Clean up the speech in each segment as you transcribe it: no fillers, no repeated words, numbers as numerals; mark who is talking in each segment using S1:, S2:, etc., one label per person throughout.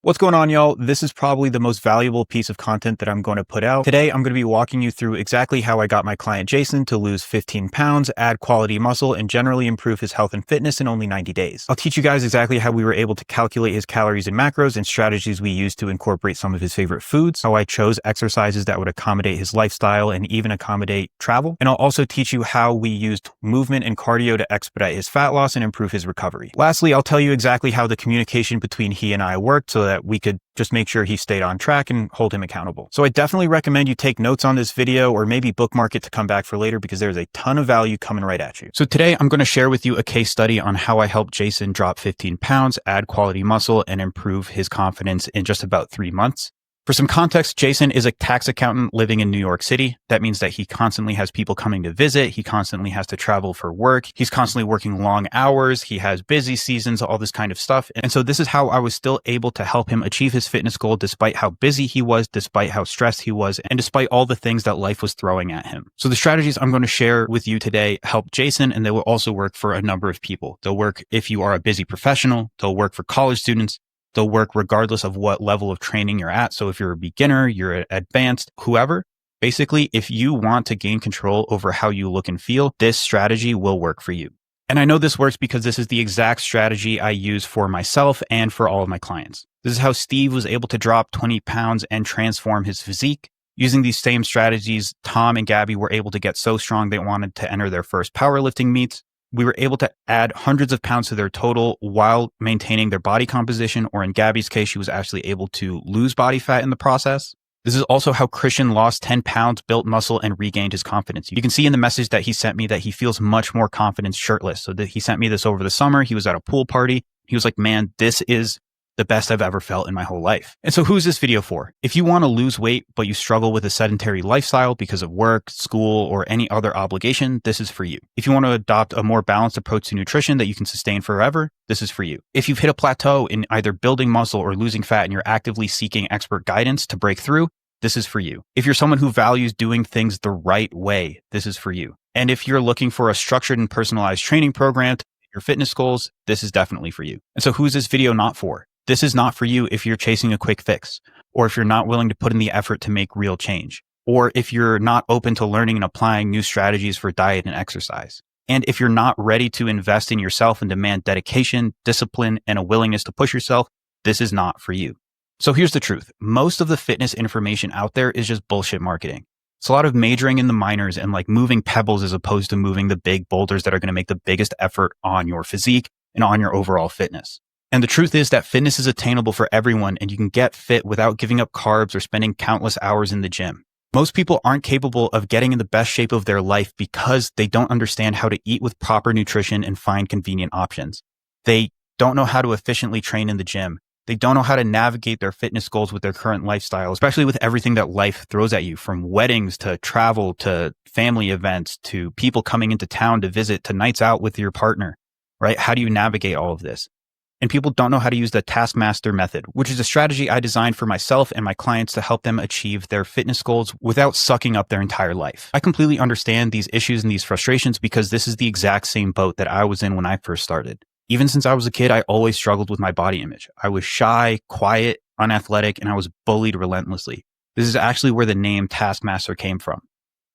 S1: What's going on, y'all? This is probably the most valuable piece of content that I'm going to put out. Today, I'm going to be walking you through exactly how I got my client Jason to lose 15 pounds, add quality muscle, and generally improve his health and fitness in only 90 days. I'll teach you guys exactly how we were able to calculate his calories and macros and strategies we used to incorporate some of his favorite foods, how I chose exercises that would accommodate his lifestyle and even accommodate travel. And I'll also teach you how we used movement and cardio to expedite his fat loss and improve his recovery. Lastly, I'll tell you exactly how the communication between he and I worked so that we could just make sure he stayed on track and hold him accountable. So I definitely recommend you take notes on this video or maybe bookmark it to come back for later because there's a ton of value coming right at you. So today I'm going to share with you a case study on how I helped Jason drop 15 pounds, add quality muscle, and improve his confidence in just about 3 months. For some context, Jason is a tax accountant living in New York City. That means that he constantly has people coming to visit. He constantly has to travel for work. He's constantly working long hours. He has busy seasons, all this kind of stuff. And so this is how I was still able to help him achieve his fitness goal despite how busy he was, despite how stressed he was, and despite all the things that life was throwing at him. So the strategies I'm going to share with you today help Jason, and they will also work for a number of people. They'll work if you are a busy professional. They'll work for college students. They'll work regardless of what level of training you're at. So if you're a beginner, you're advanced, whoever, basically, if you want to gain control over how you look and feel, this strategy will work for you. And I know this works because this is the exact strategy I use for myself and for all of my clients. This is how Steve was able to drop 20 pounds and transform his physique. Using these same strategies, Tom and Gabby were able to get so strong they wanted to enter their first powerlifting meets. We were able to add hundreds of pounds to their total while maintaining their body composition, or in Gabby's case, she was actually able to lose body fat in the process. This is also how Christian lost 10 pounds, built muscle, and regained his confidence. You can see in the message that he sent me that he feels much more confident shirtless. So that he sent me this over the summer. He was at a pool party. He was like, man, this is the best I've ever felt in my whole life. And so who's this video for? If you want to lose weight, but you struggle with a sedentary lifestyle because of work, school, or any other obligation, this is for you. If you want to adopt a more balanced approach to nutrition that you can sustain forever, this is for you. If you've hit a plateau in either building muscle or losing fat and you're actively seeking expert guidance to break through, this is for you. If you're someone who values doing things the right way, this is for you. And if you're looking for a structured and personalized training program to hit your fitness goals, this is definitely for you. And so who's this video not for? This is not for you if you're chasing a quick fix, or if you're not willing to put in the effort to make real change, or if you're not open to learning and applying new strategies for diet and exercise. And if you're not ready to invest in yourself and demand dedication, discipline, and a willingness to push yourself, this is not for you. So here's the truth. Most of the fitness information out there is just bullshit marketing. It's a lot of majoring in the minors and like moving pebbles as opposed to moving the big boulders that are going to make the biggest effort on your physique and on your overall fitness. And the truth is that fitness is attainable for everyone, and you can get fit without giving up carbs or spending countless hours in the gym. Most people aren't capable of getting in the best shape of their life because they don't understand how to eat with proper nutrition and find convenient options. They don't know how to efficiently train in the gym. They don't know how to navigate their fitness goals with their current lifestyle, especially with everything that life throws at you, from weddings to travel to family events to people coming into town to visit to nights out with your partner, right? How do you navigate all of this? And people don't know how to use the taskmaster method, which is a strategy I designed for myself and my clients to help them achieve their fitness goals without sucking up their entire life. I completely understand these issues and these frustrations because this is the exact same boat that I was in when I first started. Even since I was a kid, I always struggled with my body image. I was shy, quiet, unathletic, and I was bullied relentlessly. This is actually where the name Taskmaster came from.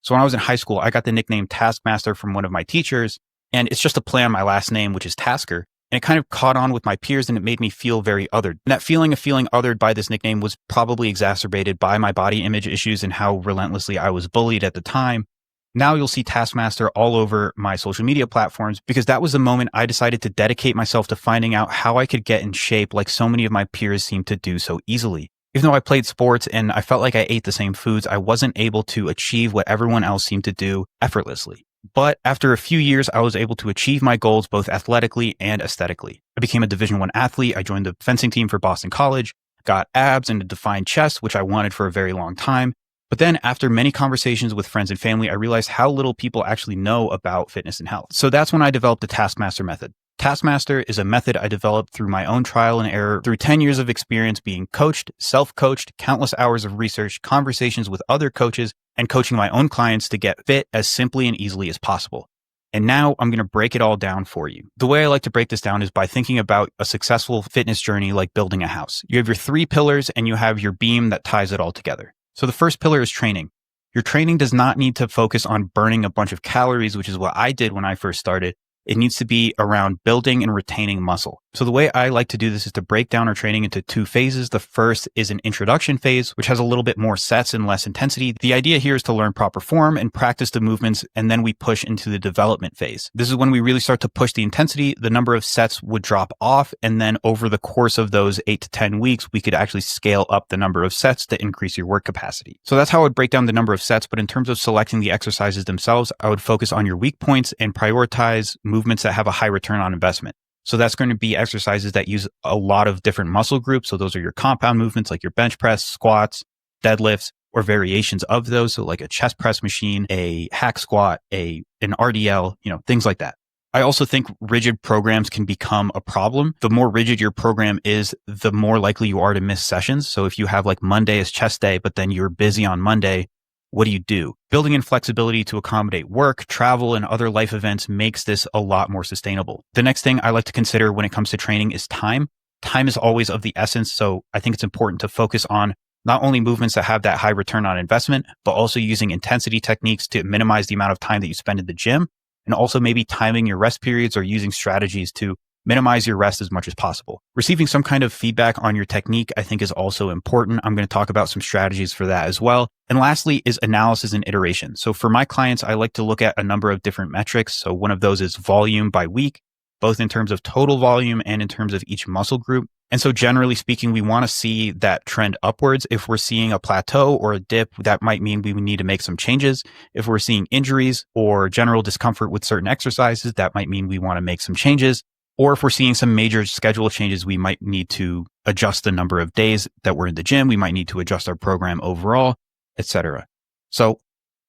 S1: So when I was in high school, I got the nickname Taskmaster from one of my teachers, and it's just a play on my last name, which is Tasker. And it kind of caught on with my peers and it made me feel very othered. And that feeling of feeling othered by this nickname was probably exacerbated by my body image issues and how relentlessly I was bullied at the time. Now you'll see Taskmaster all over my social media platforms because that was the moment I decided to dedicate myself to finding out how I could get in shape like so many of my peers seem to do so easily. Even though I played sports and I felt like I ate the same foods, I wasn't able to achieve what everyone else seemed to do effortlessly. But after a few years, I was able to achieve my goals both athletically and aesthetically. I became a Division I athlete. I joined the fencing team for Boston College, got abs and a defined chest, which I wanted for a very long time. But then after many conversations with friends and family, I realized how little people actually know about fitness and health. So that's when I developed the Taskmaster method. Taskmaster is a method I developed through my own trial and error, through 10 years of experience being coached, self-coached, countless hours of research, conversations with other coaches, and coaching my own clients to get fit as simply and easily as possible. And now I'm going to break it all down for you. The way I like to break this down is by thinking about a successful fitness journey like building a house. You have your 3 pillars and you have your beam that ties it all together. So the first pillar is training. Your training does not need to focus on burning a bunch of calories, which is what I did when I first started. It needs to be around building and retaining muscle. So the way I like to do this is to break down our training into 2 phases. The first is an introduction phase, which has a little bit more sets and less intensity. The idea here is to learn proper form and practice the movements, and then we push into the development phase. This is when we really start to push the intensity. The number of sets would drop off, and then over the course of those 8 to 10 weeks, we could actually scale up the number of sets to increase your work capacity. So that's how I would break down the number of sets, but in terms of selecting the exercises themselves, I would focus on your weak points and prioritize movements that have a high return on investment. So that's going to be exercises that use a lot of different muscle groups. So those are your compound movements like your bench press, squats, deadlifts, or variations of those. So like a chest press machine, a hack squat, an RDL, things like that. I also think rigid programs can become a problem. The more rigid your program is, the more likely you are to miss sessions. So if you have like Monday as chest day, but then you're busy on Monday, what do? Building in flexibility to accommodate work, travel, and other life events makes this a lot more sustainable. The next thing I like to consider when it comes to training is time. Time is always of the essence, so I think it's important to focus on not only movements that have that high return on investment, but also using intensity techniques to minimize the amount of time that you spend in the gym, and also maybe timing your rest periods or using strategies to minimize your rest as much as possible. Receiving some kind of feedback on your technique, I think, is also important. I'm going to talk about some strategies for that as well. And lastly is analysis and iteration. So for my clients, I like to look at a number of different metrics. So one of those is volume by week, both in terms of total volume and in terms of each muscle group. And so generally speaking, we want to see that trend upwards. If we're seeing a plateau or a dip, that might mean we need to make some changes. If we're seeing injuries or general discomfort with certain exercises, that might mean we want to make some changes. Or if we're seeing some major schedule changes, we might need to adjust the number of days that we're in the gym. We might need to adjust our program overall, etc. So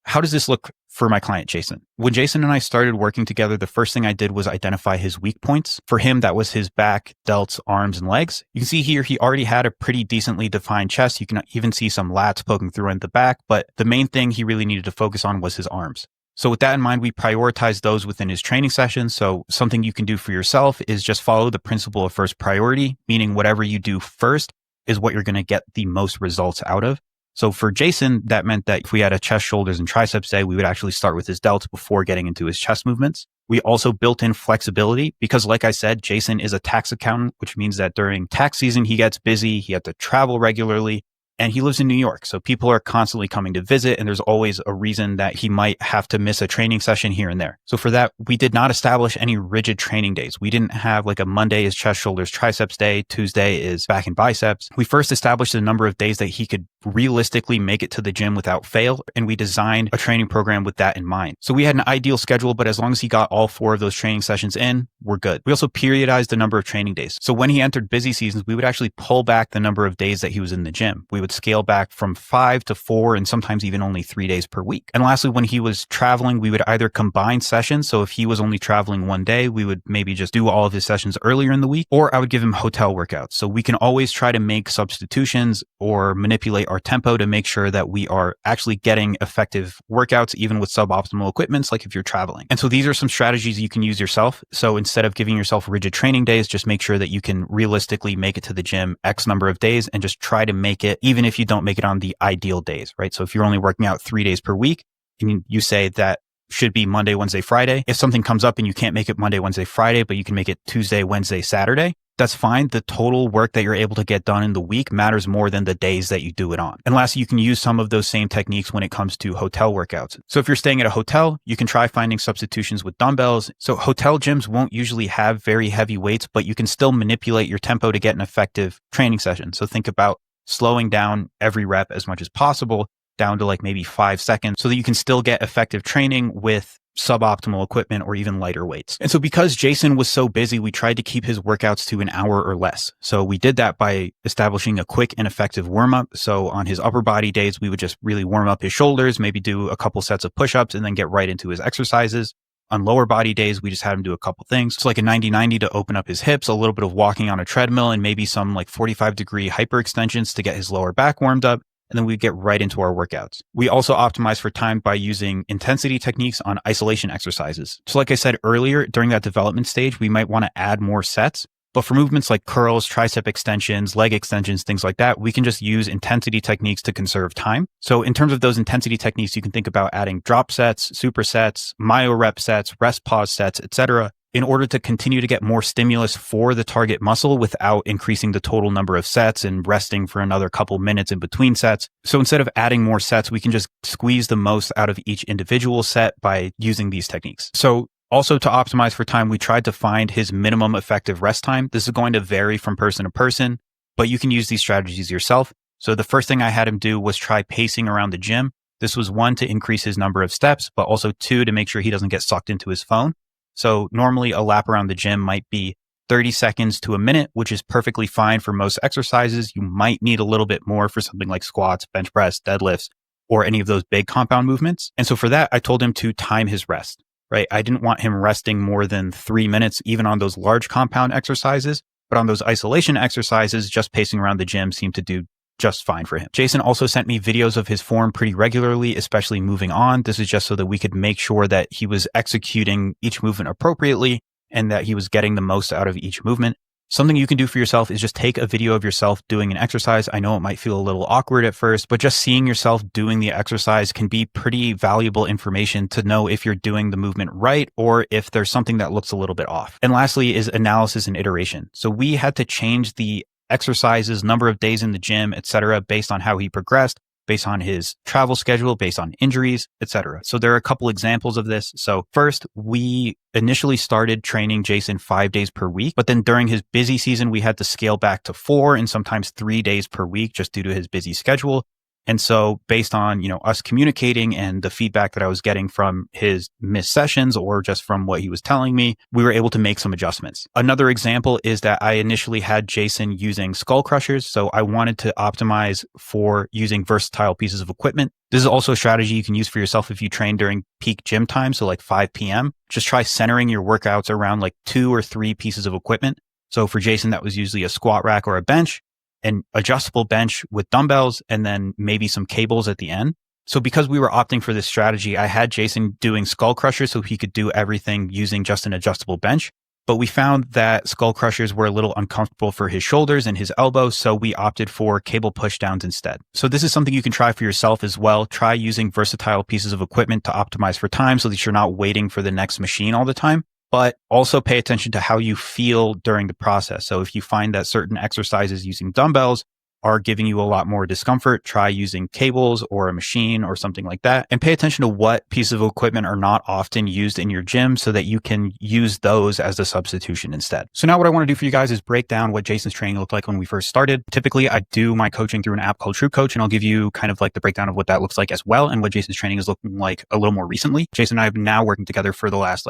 S1: how does this look for my client, Jason? When Jason and I started working together, the first thing I did was identify his weak points. For him, that was his back, delts, arms, and legs. You can see here, he already had a pretty decently defined chest. You can even see some lats poking through in the back, but the main thing he really needed to focus on was his arms. So with that in mind, we prioritize those within his training sessions. So something you can do for yourself is just follow the principle of first priority, meaning whatever you do first is what you're going to get the most results out of. So for Jason, that meant that if we had a chest, shoulders, and triceps day, we would actually start with his delts before getting into his chest movements. We also built in flexibility because, like I said, Jason is a tax accountant, which means that during tax season, he gets busy, he had to travel regularly. And he lives in New York. So people are constantly coming to visit, and there's always a reason that he might have to miss a training session here and there. So for that, we did not establish any rigid training days. We didn't have like a Monday is chest, shoulders, triceps day. Tuesday is back and biceps. We first established a number of days that he could realistically make it to the gym without fail. And we designed a training program with that in mind. So we had an ideal schedule, but as long as he got all 4 of those training sessions in, we're good. We also periodized the number of training days. So when he entered busy seasons, we would actually pull back the number of days that he was in the gym. We would scale back from 5 to 4 and sometimes even only 3 days per week. And lastly, when he was traveling, we would either combine sessions. So if he was only traveling one day, we would maybe just do all of his sessions earlier in the week, or I would give him hotel workouts. So we can always try to make substitutions or manipulate our tempo to make sure that we are actually getting effective workouts, even with suboptimal equipments, like if you're traveling. And so these are some strategies you can use yourself. So instead of giving yourself rigid training days, just make sure that you can realistically make it to the gym X number of days and just try to make it, even if you don't make it on the ideal days, right? So if you're only working out 3 days per week and you say that should be Monday, Wednesday, Friday, if something comes up and you can't make it Monday, Wednesday, Friday, but you can make it Tuesday, Wednesday, Saturday, that's fine. The total work that you're able to get done in the week matters more than the days that you do it on. And lastly, you can use some of those same techniques when it comes to hotel workouts. So if you're staying at a hotel, you can try finding substitutions with dumbbells. So hotel gyms won't usually have very heavy weights, but you can still manipulate your tempo to get an effective training session. So think about slowing down every rep as much as possible down to like maybe 5 seconds so that you can still get effective training with suboptimal equipment or even lighter weights. And so because Jason was so busy, we tried to keep his workouts to an hour or less. So we did that by establishing a quick and effective warm up. So on his upper body days, we would just really warm up his shoulders, maybe do a couple sets of push-ups and then get right into his exercises. On lower body days, we just had him do a couple things. It's like a 90-90 to open up his hips, a little bit of walking on a treadmill, and maybe some like 45-degree hyperextensions to get his lower back warmed up. and then we get right into our workouts. We also optimize for time by using intensity techniques on isolation exercises. So like I said earlier, during that development stage, we might want to add more sets. But for movements like curls, tricep extensions, leg extensions, things like that, we can just use intensity techniques to conserve time. So in terms of those intensity techniques, you can think about adding drop sets, supersets, myo rep sets, rest pause sets, etc., in order to continue to get more stimulus for the target muscle without increasing the total number of sets and resting for another couple minutes in between sets. So instead of adding more sets, we can just squeeze the most out of each individual set by using these techniques. So also, to optimize for time, we tried to find his minimum effective rest time. This is going to vary from person to person, but you can use these strategies yourself. So the first thing I had him do was try pacing around the gym. This was 1, to increase his number of steps, but also 2, to make sure he doesn't get sucked into his phone. So normally a lap around the gym might be 30 seconds to a minute, which is perfectly fine for most exercises. You might need a little bit more for something like squats, bench press, deadlifts, or any of those big compound movements. And so for that, I told him to time his rest. Right? I didn't want him resting more than 3 minutes, even on those large compound exercises, but on those isolation exercises, just pacing around the gym seemed to do just fine for him. Jason also sent me videos of his form pretty regularly, especially moving on. This is just so that we could make sure that he was executing each movement appropriately and that he was getting the most out of each movement. Something you can do for yourself is just take a video of yourself doing an exercise. I know it might feel a little awkward at first, but just seeing yourself doing the exercise can be pretty valuable information to know if you're doing the movement right or if there's something that looks a little bit off. And lastly is analysis and iteration. So we had to change the exercises, number of days in the gym, etc., based on how he progressed, based on his travel schedule, based on injuries, etc. So there are a couple examples of this. So first, we initially started training Jason 5 days per week, but then during his busy season, we had to scale back to 4 and sometimes 3 days per week just due to his busy schedule. And so based on, us communicating and the feedback that I was getting from his missed sessions or just from what he was telling me, we were able to make some adjustments. Another example is that I initially had Jason using skull crushers. So I wanted to optimize for using versatile pieces of equipment. This is also a strategy you can use for yourself if you train during peak gym time. So like 5 p.m., just try centering your workouts around like 2 or 3 pieces of equipment. So for Jason, that was usually a squat rack or a bench, an adjustable bench with dumbbells, and then maybe some cables at the end. So because we were opting for this strategy, I had Jason doing skull crushers so he could do everything using just an adjustable bench. But we found that skull crushers were a little uncomfortable for his shoulders and his elbows, so we opted for cable pushdowns instead. So this is something you can try for yourself as well. Try using versatile pieces of equipment to optimize for time so that you're not waiting for the next machine all the time. But also pay attention to how you feel during the process. So if you find that certain exercises using dumbbells are giving you a lot more discomfort, try using cables or a machine or something like that. And pay attention to what pieces of equipment are not often used in your gym so that you can use those as a substitution instead. So now what I want to do for you guys is break down what Jason's training looked like when we first started. Typically, I do my coaching through an app called True Coach, and I'll give you kind of like the breakdown of what that looks like as well and what Jason's training is looking like a little more recently. Jason and I have been now working together for the last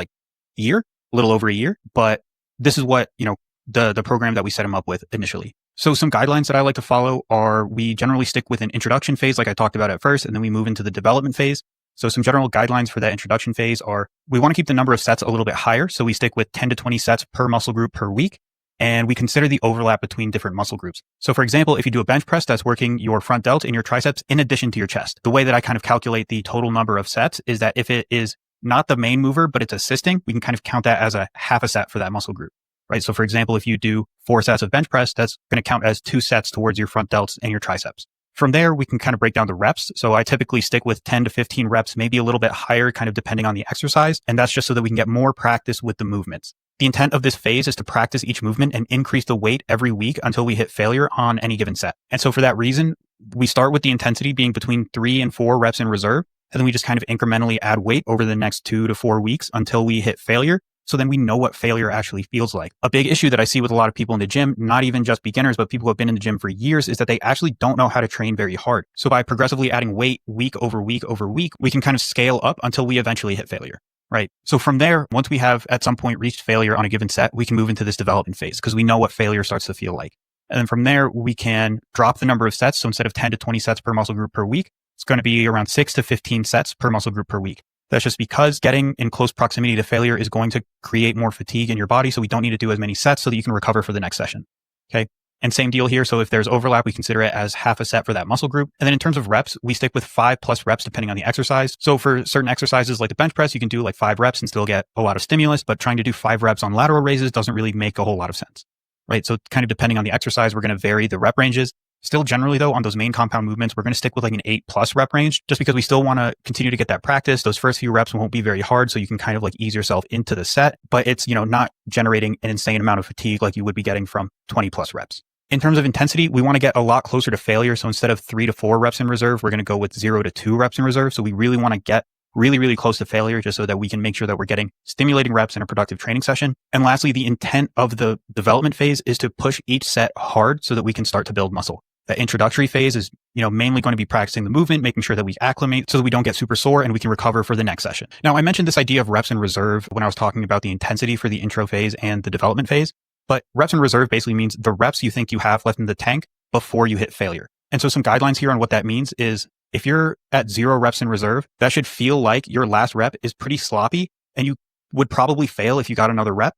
S1: year. A little over a year, but this is what, the program that we set him up with initially. So some guidelines that I like to follow are we generally stick with an introduction phase, like I talked about at first, and then we move into the development phase. So some general guidelines for that introduction phase are we want to keep the number of sets a little bit higher. So we stick with 10 to 20 sets per muscle group per week. And we consider the overlap between different muscle groups. So for example, if you do a bench press, that's working your front delt and your triceps in addition to your chest. The way that I kind of calculate the total number of sets is that if it is not the main mover, but it's assisting, we can kind of count that as a half a set for that muscle group, right? So for example, if you do 4 sets of bench press, that's going to count as 2 sets towards your front delts and your triceps. From there, we can kind of break down the reps. So I typically stick with 10 to 15 reps, maybe a little bit higher, kind of depending on the exercise. And that's just so that we can get more practice with the movements. The intent of this phase is to practice each movement and increase the weight every week until we hit failure on any given set. And so for that reason, we start with the intensity being between 3 and 4 reps in reserve. And then we just kind of incrementally add weight over the next 2 to 4 weeks until we hit failure. So then we know what failure actually feels like. A big issue that I see with a lot of people in the gym, not even just beginners, but people who have been in the gym for years, is that they actually don't know how to train very hard. So by progressively adding weight week over week over week, we can kind of scale up until we eventually hit failure, right? So from there, once we have at some point reached failure on a given set, we can move into this development phase because we know what failure starts to feel like. And then from there, we can drop the number of sets. So instead of 10 to 20 sets per muscle group per week, it's going to be around 6 to 15 sets per muscle group per week. That's just because getting in close proximity to failure is going to create more fatigue in your body. So we don't need to do as many sets so that you can recover for the next session. Okay. And same deal here. So if there's overlap, we consider it as half a set for that muscle group. And then in terms of reps, we stick with 5+ reps depending on the exercise. So for certain exercises like the bench press, you can do like 5 reps and still get a lot of stimulus, but trying to do 5 reps on lateral raises doesn't really make a whole lot of sense, right? So kind of depending on the exercise, we're going to vary the rep ranges. Still generally though, on those main compound movements, we're going to stick with like an 8+ rep range just because we still want to continue to get that practice. Those first few reps won't be very hard. So you can kind of like ease yourself into the set, but it's, not generating an insane amount of fatigue like you would be getting from 20+ reps. In terms of intensity, we want to get a lot closer to failure. So instead of 3 to 4 reps in reserve, we're going to go with 0 to 2 reps in reserve. So we really want to get really, really close to failure just so that we can make sure that we're getting stimulating reps in a productive training session. And lastly, the intent of the development phase is to push each set hard so that we can start to build muscle. The introductory phase is, mainly going to be practicing the movement, making sure that we acclimate so that we don't get super sore and we can recover for the next session. Now, I mentioned this idea of reps in reserve when I was talking about the intensity for the intro phase and the development phase. But reps in reserve basically means the reps you think you have left in the tank before you hit failure. And so some guidelines here on what that means is if you're at 0 reps in reserve, that should feel like your last rep is pretty sloppy and you would probably fail if you got another rep.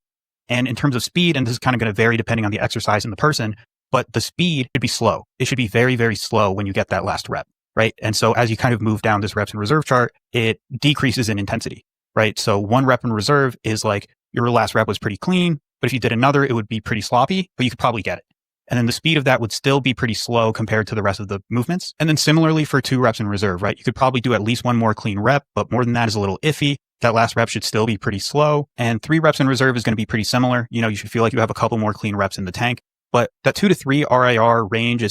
S1: And in terms of speed, and this is kind of going to vary depending on the exercise and the person, but the speed should be slow. It should be very, very slow when you get that last rep, right? And so as you kind of move down this reps in reserve chart, it decreases in intensity, right? So 1 rep in reserve is like your last rep was pretty clean. But if you did another, it would be pretty sloppy, but you could probably get it. And then the speed of that would still be pretty slow compared to the rest of the movements. And then similarly for 2 reps in reserve, right? You could probably do at least 1 more clean rep, but more than that is a little iffy. That last rep should still be pretty slow. And 3 reps in reserve is going to be pretty similar. You should feel like you have a couple more clean reps in the tank. But that 2 to 3 RIR range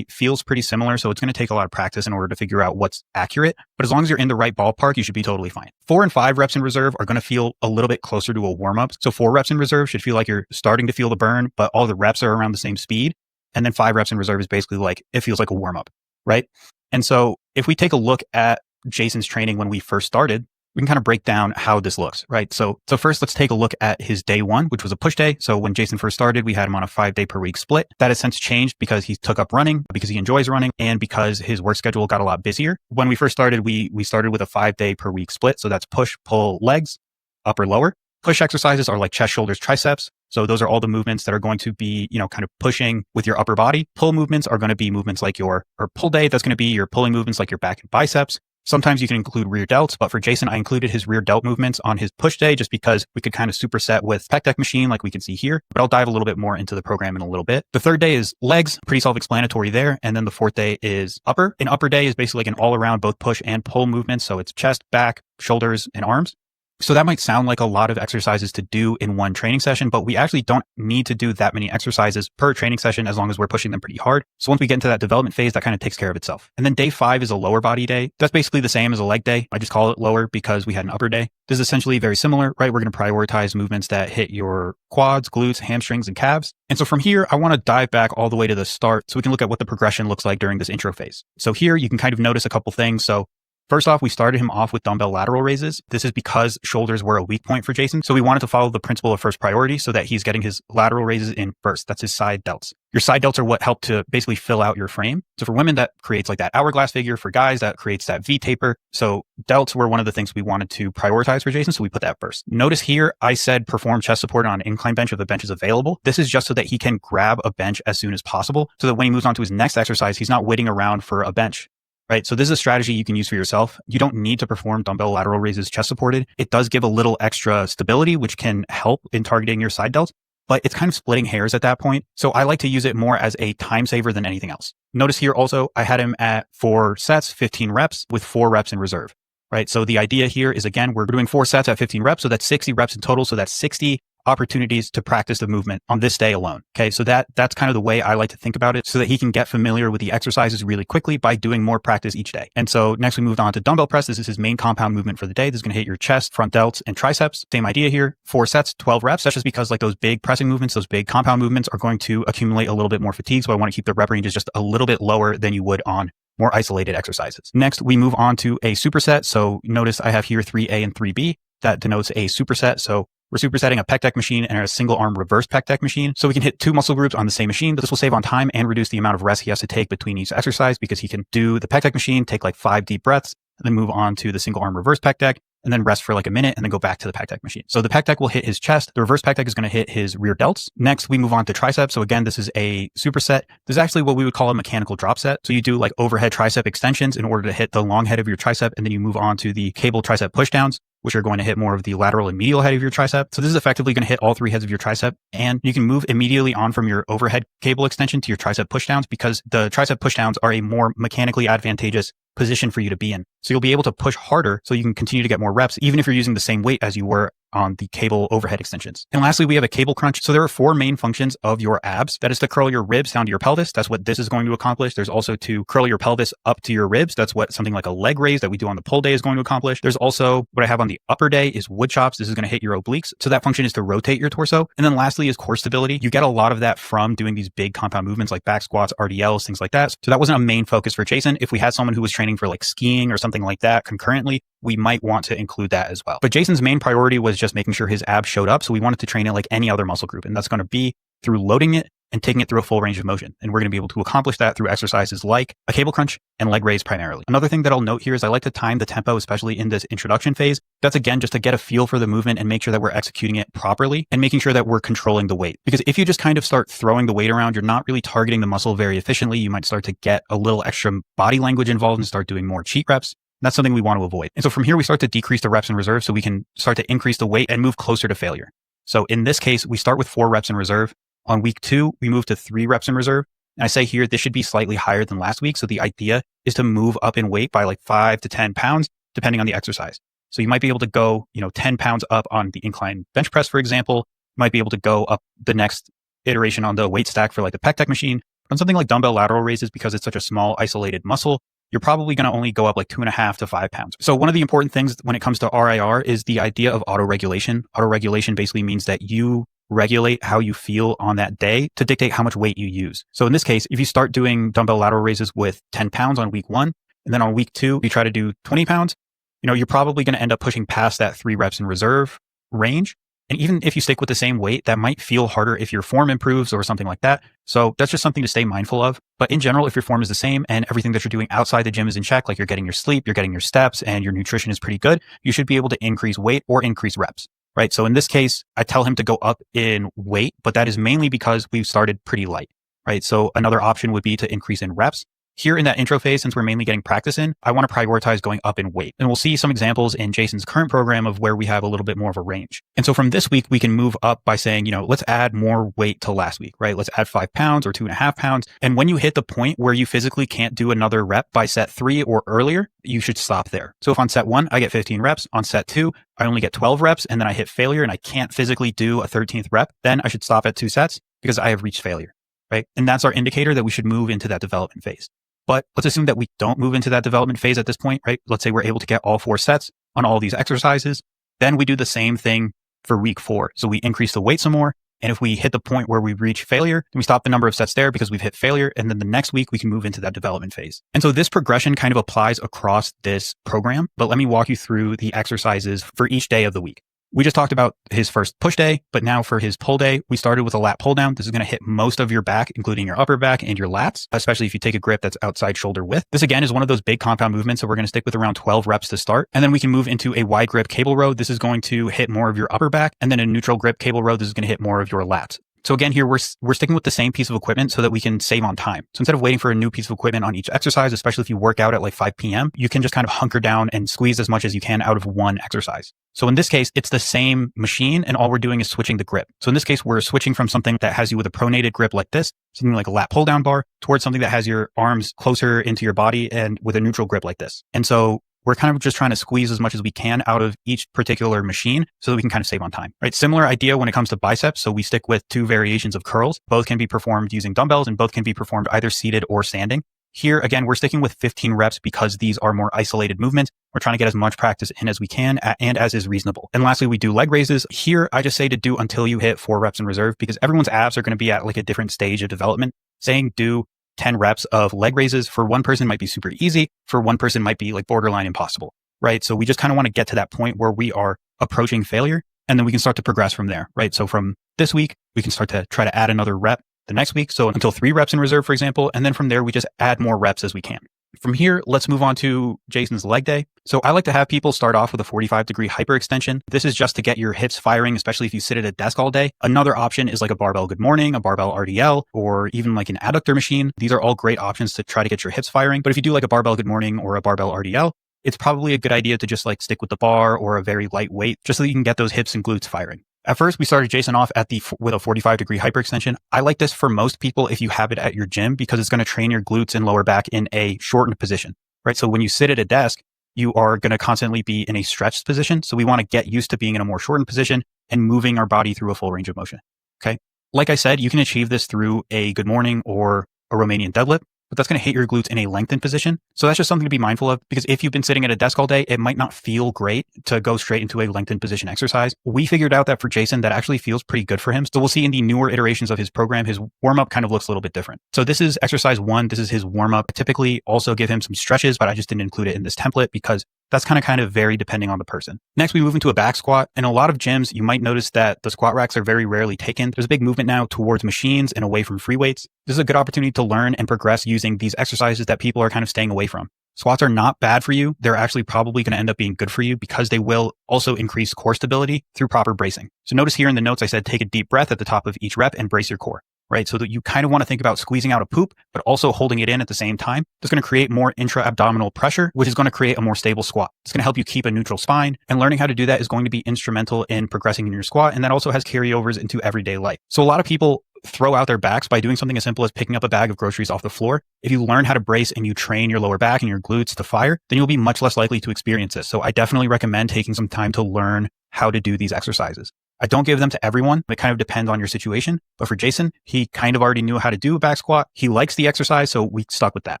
S1: feels pretty similar. So it's going to take a lot of practice in order to figure out what's accurate. But as long as you're in the right ballpark, you should be totally fine. 4 and 5 reps in reserve are going to feel a little bit closer to a warm up. So 4 reps in reserve should feel like you're starting to feel the burn, but all the reps are around the same speed. And then 5 reps in reserve is basically like, it feels like a warm up, right? And so if we take a look at Jason's training when we first started, we can kind of break down how this looks, right? So first, let's take a look at his day 1, which was a push day. So when Jason first started, we had him on a 5-day per week split. That has since changed because he took up running, because he enjoys running, and because his work schedule got a lot busier. When we first started, we started with a 5-day per week split. So that's push, pull, legs, upper, lower. Push exercises are like chest, shoulders, triceps. So those are all the movements that are going to be, kind of pushing with your upper body. Pull movements are going to be movements like or pull day. That's going to be your pulling movements like your back and biceps. Sometimes you can include rear delts, but for Jason, I included his rear delt movements on his push day just because we could kind of superset with pec deck machine like we can see here, but I'll dive a little bit more into the program in a little bit. The 3rd day is legs, pretty self-explanatory there. And then the 4th day is upper. An upper day is basically like an all-around both push and pull movement. So it's chest, back, shoulders, and arms. So that might sound like a lot of exercises to do in one training session, but we actually don't need to do that many exercises per training session as long as we're pushing them pretty hard. So once we get into that development phase, that kind of takes care of itself. And then day 5 is a lower body day. That's basically the same as a leg day. I just call it lower because we had an upper day. This is essentially very similar, right? We're going to prioritize movements that hit your quads, glutes, hamstrings, and calves. And so from here, I want to dive back all the way to the start so we can look at what the progression looks like during this intro phase. So here you can kind of notice a couple things. So first off, we started him off with dumbbell lateral raises. This is because shoulders were a weak point for Jason. So we wanted to follow the principle of first priority so that he's getting his lateral raises in first. That's his side delts. Your side delts are what help to basically fill out your frame. So for women, that creates like that hourglass figure. For guys, that creates that V taper. So delts were one of the things we wanted to prioritize for Jason. So we put that first. Notice here, I said perform chest support on an incline bench if the bench is available. This is just so that he can grab a bench as soon as possible so that when he moves on to his next exercise, he's not waiting around for a bench. Right. So this is a strategy you can use for yourself. You don't need to perform dumbbell lateral raises chest supported. It does give a little extra stability, which can help in targeting your side delts, but it's kind of splitting hairs at that point. So I like to use it more as a time saver than anything else. Notice here also, I had him at 4 sets, 15 reps with 4 reps in reserve. Right. So the idea here is, again, we're doing 4 sets at 15 reps. So that's 60 reps in total. So that's 60 opportunities to practice the movement on this day alone. Okay. So that's kind of the way I like to think about it so that he can get familiar with the exercises really quickly by doing more practice each day. And so next we moved on to dumbbell press. This is his main compound movement for the day. This is going to hit your chest, front delts, and triceps. Same idea here. 4 sets, 12 reps. That's just because like those big pressing movements, those big compound movements are going to accumulate a little bit more fatigue. So I want to keep the rep ranges just a little bit lower than you would on more isolated exercises. Next, we move on to a superset. So notice I have here 3A and 3B. That denotes a superset. So we're supersetting a pec deck machine and a single arm reverse pec deck machine. So we can hit 2 muscle groups on the same machine, but this will save on time and reduce the amount of rest he has to take between each exercise because he can do the pec deck machine, take like 5 deep breaths, and then move on to the single arm reverse pec deck. and then rest for like a minute and then go back to the pec deck machine. So the pec deck will hit his chest. The reverse pec deck is going to hit his rear delts. Next, we move on to triceps. So again, this is a superset. This is actually what we would call a mechanical drop set. So you do like overhead tricep extensions in order to hit the long head of your tricep. And then you move on to the cable tricep pushdowns, which are going to hit more of the lateral and medial head of your tricep. So this is effectively going to hit all three heads of your tricep. And you can move immediately on from your overhead cable extension to your tricep pushdowns because the tricep pushdowns are a more mechanically advantageous position for you to be in. So you'll be able to push harder so you can continue to get more reps, even if you're using the same weight as you were on the cable overhead extensions. And lastly, we have a cable crunch. So there are 4 main functions of your abs. That is to curl your ribs down to your pelvis. That's what this is going to accomplish. There's also to curl your pelvis up to your ribs. That's what something like a leg raise that we do on the pull day is going to accomplish. There's also what I have on the upper day is wood chops. This is going to hit your obliques. So that function is to rotate your torso. And then lastly is core stability. You get a lot of that from doing these big compound movements like back squats, RDLs, things like that. So that wasn't a main focus for Jason. If we had someone who was training for like skiing or something like that concurrently, we might want to include that as well. But Jason's main priority was just making sure his abs showed up. So we wanted to train it like any other muscle group. And that's going to be through loading it and taking it through a full range of motion. And we're going to be able to accomplish that through exercises like a cable crunch and leg raise primarily. Another thing that I'll note here is I like to time the tempo, especially in this introduction phase. That's again, just to get a feel for the movement and make sure that we're executing it properly and making sure that we're controlling the weight. Because if you just kind of start throwing the weight around, you're not really targeting the muscle very efficiently. You might start to get a little extra body language involved and start doing more cheat reps. That's something we want to avoid. And so from here, we start to decrease the reps in reserve so we can start to increase the weight and move closer to failure. So in this case, we start with 4 reps in reserve. On week 2, we move to 3 reps in reserve. And I say here, this should be slightly higher than last week. So the idea is to move up in weight by like 5 to 10 pounds, depending on the exercise. So you might be able to go, 10 pounds up on the incline bench press, for example. You might be able to go up the next iteration on the weight stack for like the pec deck machine. On something like dumbbell lateral raises, because it's such a small isolated muscle, you're probably going to only go up like 2.5 to 5 pounds. So one of the important things when it comes to RIR is the idea of auto-regulation. Auto-regulation basically means that you regulate how you feel on that day to dictate how much weight you use. So in this case, if you start doing dumbbell lateral raises with 10 pounds on week 1, and then on week 2, you try to do 20 pounds, you're probably going to end up pushing past that 3 reps in reserve range. And even if you stick with the same weight, that might feel harder if your form improves or something like that. So that's just something to stay mindful of. But in general, if your form is the same and everything that you're doing outside the gym is in check, like you're getting your sleep, you're getting your steps, and your nutrition is pretty good, you should be able to increase weight or increase reps, right? So in this case, I tell him to go up in weight, but that is mainly because we've started pretty light, right? So another option would be to increase in reps. Here in that intro phase, since we're mainly getting practice in, I want to prioritize going up in weight. And we'll see some examples in Jason's current program of where we have a little bit more of a range. And so from this week, we can move up by saying, let's add more weight to last week, right? Let's add 5 pounds or 2.5 pounds. And when you hit the point where you physically can't do another rep by set 3 or earlier, you should stop there. So if on set 1, I get 15 reps, on set 2, I only get 12 reps, and then I hit failure and I can't physically do a 13th rep, then I should stop at 2 sets because I have reached failure, right? And that's our indicator that we should move into that development phase. But let's assume that we don't move into that development phase at this point, right? Let's say we're able to get all 4 sets on all these exercises. Then we do the same thing for week 4. So we increase the weight some more. And if we hit the point where we reach failure, then we stop the number of sets there because we've hit failure. And then the next week we can move into that development phase. And so this progression kind of applies across this program. But let me walk you through the exercises for each day of the week. We just talked about his first push day, but now for his pull day, we started with a lat pull down. This is going to hit most of your back, including your upper back and your lats, especially if you take a grip that's outside shoulder width. This again is one of those big compound movements. So we're going to stick with around 12 reps to start. And then we can move into a wide grip cable row. This is going to hit more of your upper back. And then a neutral grip cable row. This is going to hit more of your lats. So again, here we're sticking with the same piece of equipment so that we can save on time. So instead of waiting for a new piece of equipment on each exercise, especially if you work out at like 5 p.m., you can just kind of hunker down and squeeze as much as you can out of one exercise. So in this case, it's the same machine and all we're doing is switching the grip. So in this case, we're switching from something that has you with a pronated grip like this, something like a lat pull down bar, towards something that has your arms closer into your body and with a neutral grip like this. And so we're kind of just trying to squeeze as much as we can out of each particular machine so that we can kind of save on time, right? Similar idea when it comes to biceps. So we stick with 2 variations of curls. Both can be performed using dumbbells and both can be performed either seated or standing. Here, again, we're sticking with 15 reps because these are more isolated movements. We're trying to get as much practice in as we can and as is reasonable. And lastly, we do leg raises. Here, I just say to do until you hit 4 reps in reserve because everyone's abs are going to be at like a different stage of development. Saying do 10 reps of leg raises for one person might be super easy. For one person might be like borderline impossible, right? So we just kind of want to get to that point where we are approaching failure and then we can start to progress from there, right? So from this week, we can start to try to add another rep the next week. So until 3 reps in reserve, for example, and then from there, we just add more reps as we can. From here, let's move on to Jason's leg day. So I like to have people start off with a 45-degree hyperextension. This is just to get your hips firing, especially if you sit at a desk all day. Another option is like a barbell good morning, a barbell RDL, or even like an adductor machine. These are all great options to try to get your hips firing. But if you do like a barbell good morning or a barbell RDL, it's probably a good idea to just like stick with the bar or a very light weight, just so that you can get those hips and glutes firing. At first, we started Jason off with a 45-degree hyperextension. I like this for most people if you have it at your gym because it's going to train your glutes and lower back in a shortened position, right? So when you sit at a desk, you are going to constantly be in a stretched position. So we want to get used to being in a more shortened position and moving our body through a full range of motion, okay? Like I said, you can achieve this through a good morning or a Romanian deadlift, but that's going to hit your glutes in a lengthened position. So that's just something to be mindful of because if you've been sitting at a desk all day, it might not feel great to go straight into a lengthened position exercise. We figured out that for Jason, that actually feels pretty good for him. So we'll see in the newer iterations of his program, his warm-up kind of looks a little bit different. So this is exercise 1. This is his warm-up. I typically also give him some stretches, but I just didn't include it in this template because that's kind of vary depending on the person. Next, we move into a back squat. In a lot of gyms, you might notice that the squat racks are very rarely taken. There's a big movement now towards machines and away from free weights. This is a good opportunity to learn and progress using these exercises that people are kind of staying away from. Squats are not bad for you. They're actually probably going to end up being good for you because they will also increase core stability through proper bracing. So notice here in the notes, I said take a deep breath at the top of each rep and brace your core. Right? So that you kind of want to think about squeezing out a poop, but also holding it in at the same time. It's going to create more intra-abdominal pressure, which is going to create a more stable squat. It's going to help you keep a neutral spine, and learning how to do that is going to be instrumental in progressing in your squat. And that also has carryovers into everyday life. So a lot of people throw out their backs by doing something as simple as picking up a bag of groceries off the floor. If you learn how to brace and you train your lower back and your glutes to fire, then you'll be much less likely to experience this. So I definitely recommend taking some time to learn how to do these exercises. I don't give them to everyone. It kind of depends on your situation. But for Jason, he kind of already knew how to do a back squat. He likes the exercise, so we stuck with that,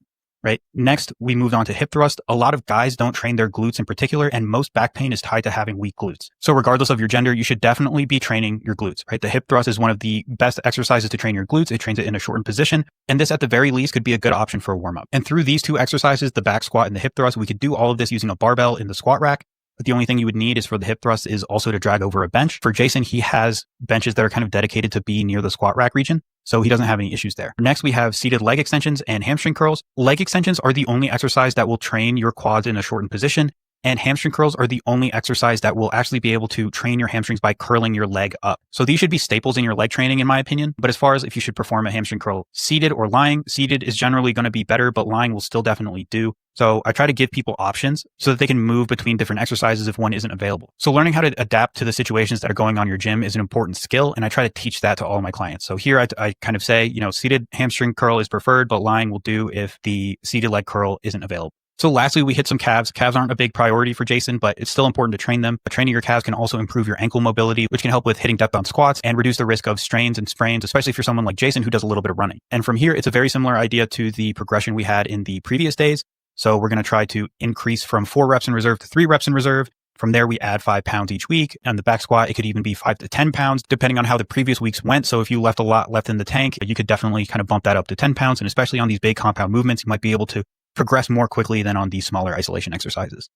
S1: right? Next, we moved on to hip thrust. A lot of guys don't train their glutes in particular, and most back pain is tied to having weak glutes. So regardless of your gender, you should definitely be training your glutes, right? The hip thrust is one of the best exercises to train your glutes. It trains it in a shortened position. And this, at the very least, could be a good option for a warm-up. And through these two exercises, the back squat and the hip thrust, we could do all of this using a barbell in the squat rack. But the only thing you would need is for the hip thrust is also to drag over a bench. For Jason, he has benches that are kind of dedicated to be near the squat rack region, so he doesn't have any issues there. Next, we have seated leg extensions and hamstring curls. Leg extensions are the only exercise that will train your quads in a shortened position, and hamstring curls are the only exercise that will actually be able to train your hamstrings by curling your leg up. So these should be staples in your leg training, in my opinion. But as far as if you should perform a hamstring curl seated or lying, seated is generally going to be better, but lying will still definitely do. So I try to give people options so that they can move between different exercises if one isn't available. So learning how to adapt to the situations that are going on in your gym is an important skill. And I try to teach that to all my clients. So here I kind of say, seated hamstring curl is preferred, but lying will do if the seated leg curl isn't available. So lastly, we hit some calves. Calves aren't a big priority for Jason, but it's still important to train them. But training your calves can also improve your ankle mobility, which can help with hitting depth on squats and reduce the risk of strains and sprains, especially if you're someone like Jason who does a little bit of running. And from here, it's a very similar idea to the progression we had in the previous days. So we're going to try to increase from 4 reps in reserve to 3 reps in reserve. From there, we add 5 pounds each week. And the back squat, it could even be 5 to 10 pounds, depending on how the previous weeks went. So if you left a lot left in the tank, you could definitely kind of bump that up to 10 pounds. And especially on these big compound movements, you might be able to progress more quickly than on these smaller isolation exercises.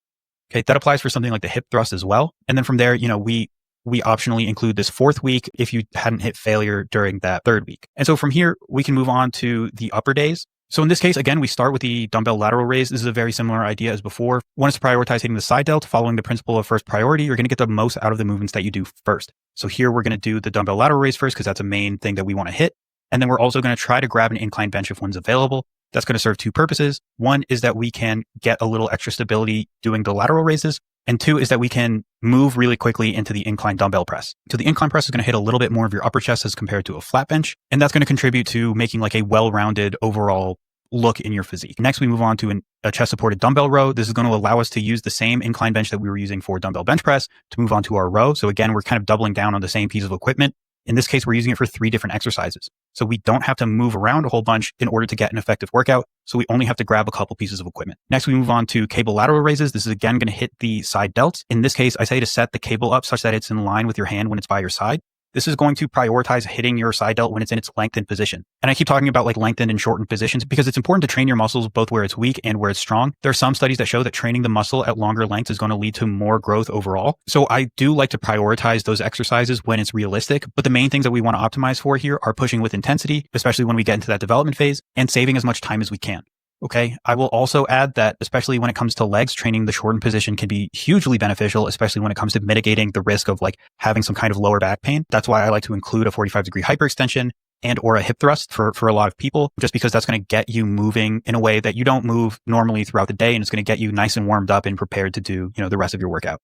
S1: Okay, that applies for something like the hip thrust as well. And then from there, we optionally include this 4th week if you hadn't hit failure during that 3rd week. And so from here, we can move on to the upper days. So in this case, again, we start with the dumbbell lateral raise. This is a very similar idea as before. One is to prioritize hitting the side delt, following the principle of first priority. You're going to get the most out of the movements that you do first. So here we're going to do the dumbbell lateral raise first because that's a main thing that we want to hit. And then we're also going to try to grab an incline bench if one's available. That's going to serve 2 purposes. One is that we can get a little extra stability doing the lateral raises. And 2 is that we can move really quickly into the incline dumbbell press. So the incline press is going to hit a little bit more of your upper chest as compared to a flat bench. And that's going to contribute to making like a well-rounded overall look in your physique. Next, we move on to a chest supported dumbbell row. This is going to allow us to use the same incline bench that we were using for dumbbell bench press to move on to our row. So again, we're kind of doubling down on the same piece of equipment. In this case, we're using it for 3 different exercises. So we don't have to move around a whole bunch in order to get an effective workout. So we only have to grab a couple pieces of equipment. Next, we move on to cable lateral raises. This is again going to hit the side delts. In this case, I say to set the cable up such that it's in line with your hand when it's by your side. This is going to prioritize hitting your side delt when it's in its lengthened position. And I keep talking about like lengthened and shortened positions because it's important to train your muscles both where it's weak and where it's strong. There are some studies that show that training the muscle at longer lengths is going to lead to more growth overall. So I do like to prioritize those exercises when it's realistic. But the main things that we want to optimize for here are pushing with intensity, especially when we get into that development phase, and saving as much time as we can. Okay. I will also add that, especially when it comes to legs, training the shortened position can be hugely beneficial, especially when it comes to mitigating the risk of like having some kind of lower back pain. That's why I like to include a 45-degree hyperextension and or a hip thrust for a lot of people, just because that's going to get you moving in a way that you don't move normally throughout the day. And it's going to get you nice and warmed up and prepared to do, the rest of your workout.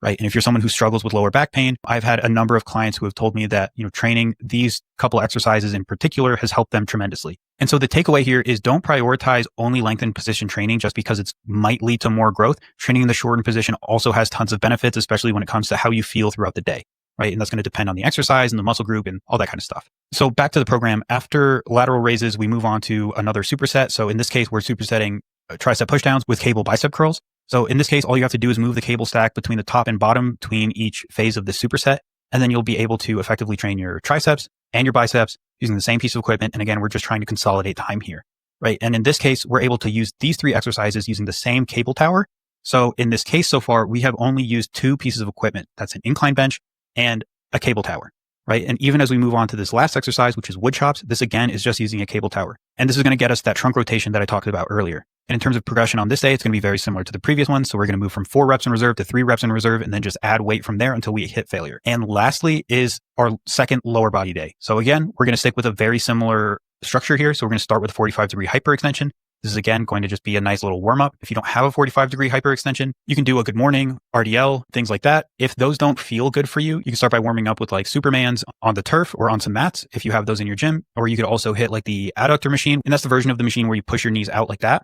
S1: Right. And if you're someone who struggles with lower back pain, I've had a number of clients who have told me that, training these couple exercises in particular has helped them tremendously. And so the takeaway here is don't prioritize only lengthened position training just because it might lead to more growth. Training in the shortened position also has tons of benefits, especially when it comes to how you feel throughout the day. Right. And that's going to depend on the exercise and the muscle group and all that kind of stuff. So back to the program, after lateral raises, we move on to another superset. So in this case, we're supersetting tricep pushdowns with cable bicep curls. So in this case, all you have to do is move the cable stack between the top and bottom between each phase of the superset. And then you'll be able to effectively train your triceps and your biceps using the same piece of equipment. And again, we're just trying to consolidate time here, right? And in this case, we're able to use these 3 exercises using the same cable tower. So in this case so far, we have only used 2 pieces of equipment. That's an incline bench and a cable tower, right? And even as we move on to this last exercise, which is wood chops, this again is just using a cable tower. And this is going to get us that trunk rotation that I talked about earlier. And in terms of progression on this day, it's going to be very similar to the previous one. So we're going to move from 4 reps in reserve to 3 reps in reserve, and then just add weight from there until we hit failure. And lastly is our second lower body day. So again, we're going to stick with a very similar structure here. So we're going to start with a 45-degree hyperextension. This is again going to just be a nice little warm up. If you don't have a 45-degree hyperextension, you can do a good morning, RDL, things like that. If those don't feel good for you, you can start by warming up with like Supermans on the turf or on some mats if you have those in your gym, or you could also hit like the adductor machine. And that's the version of the machine where you push your knees out like that.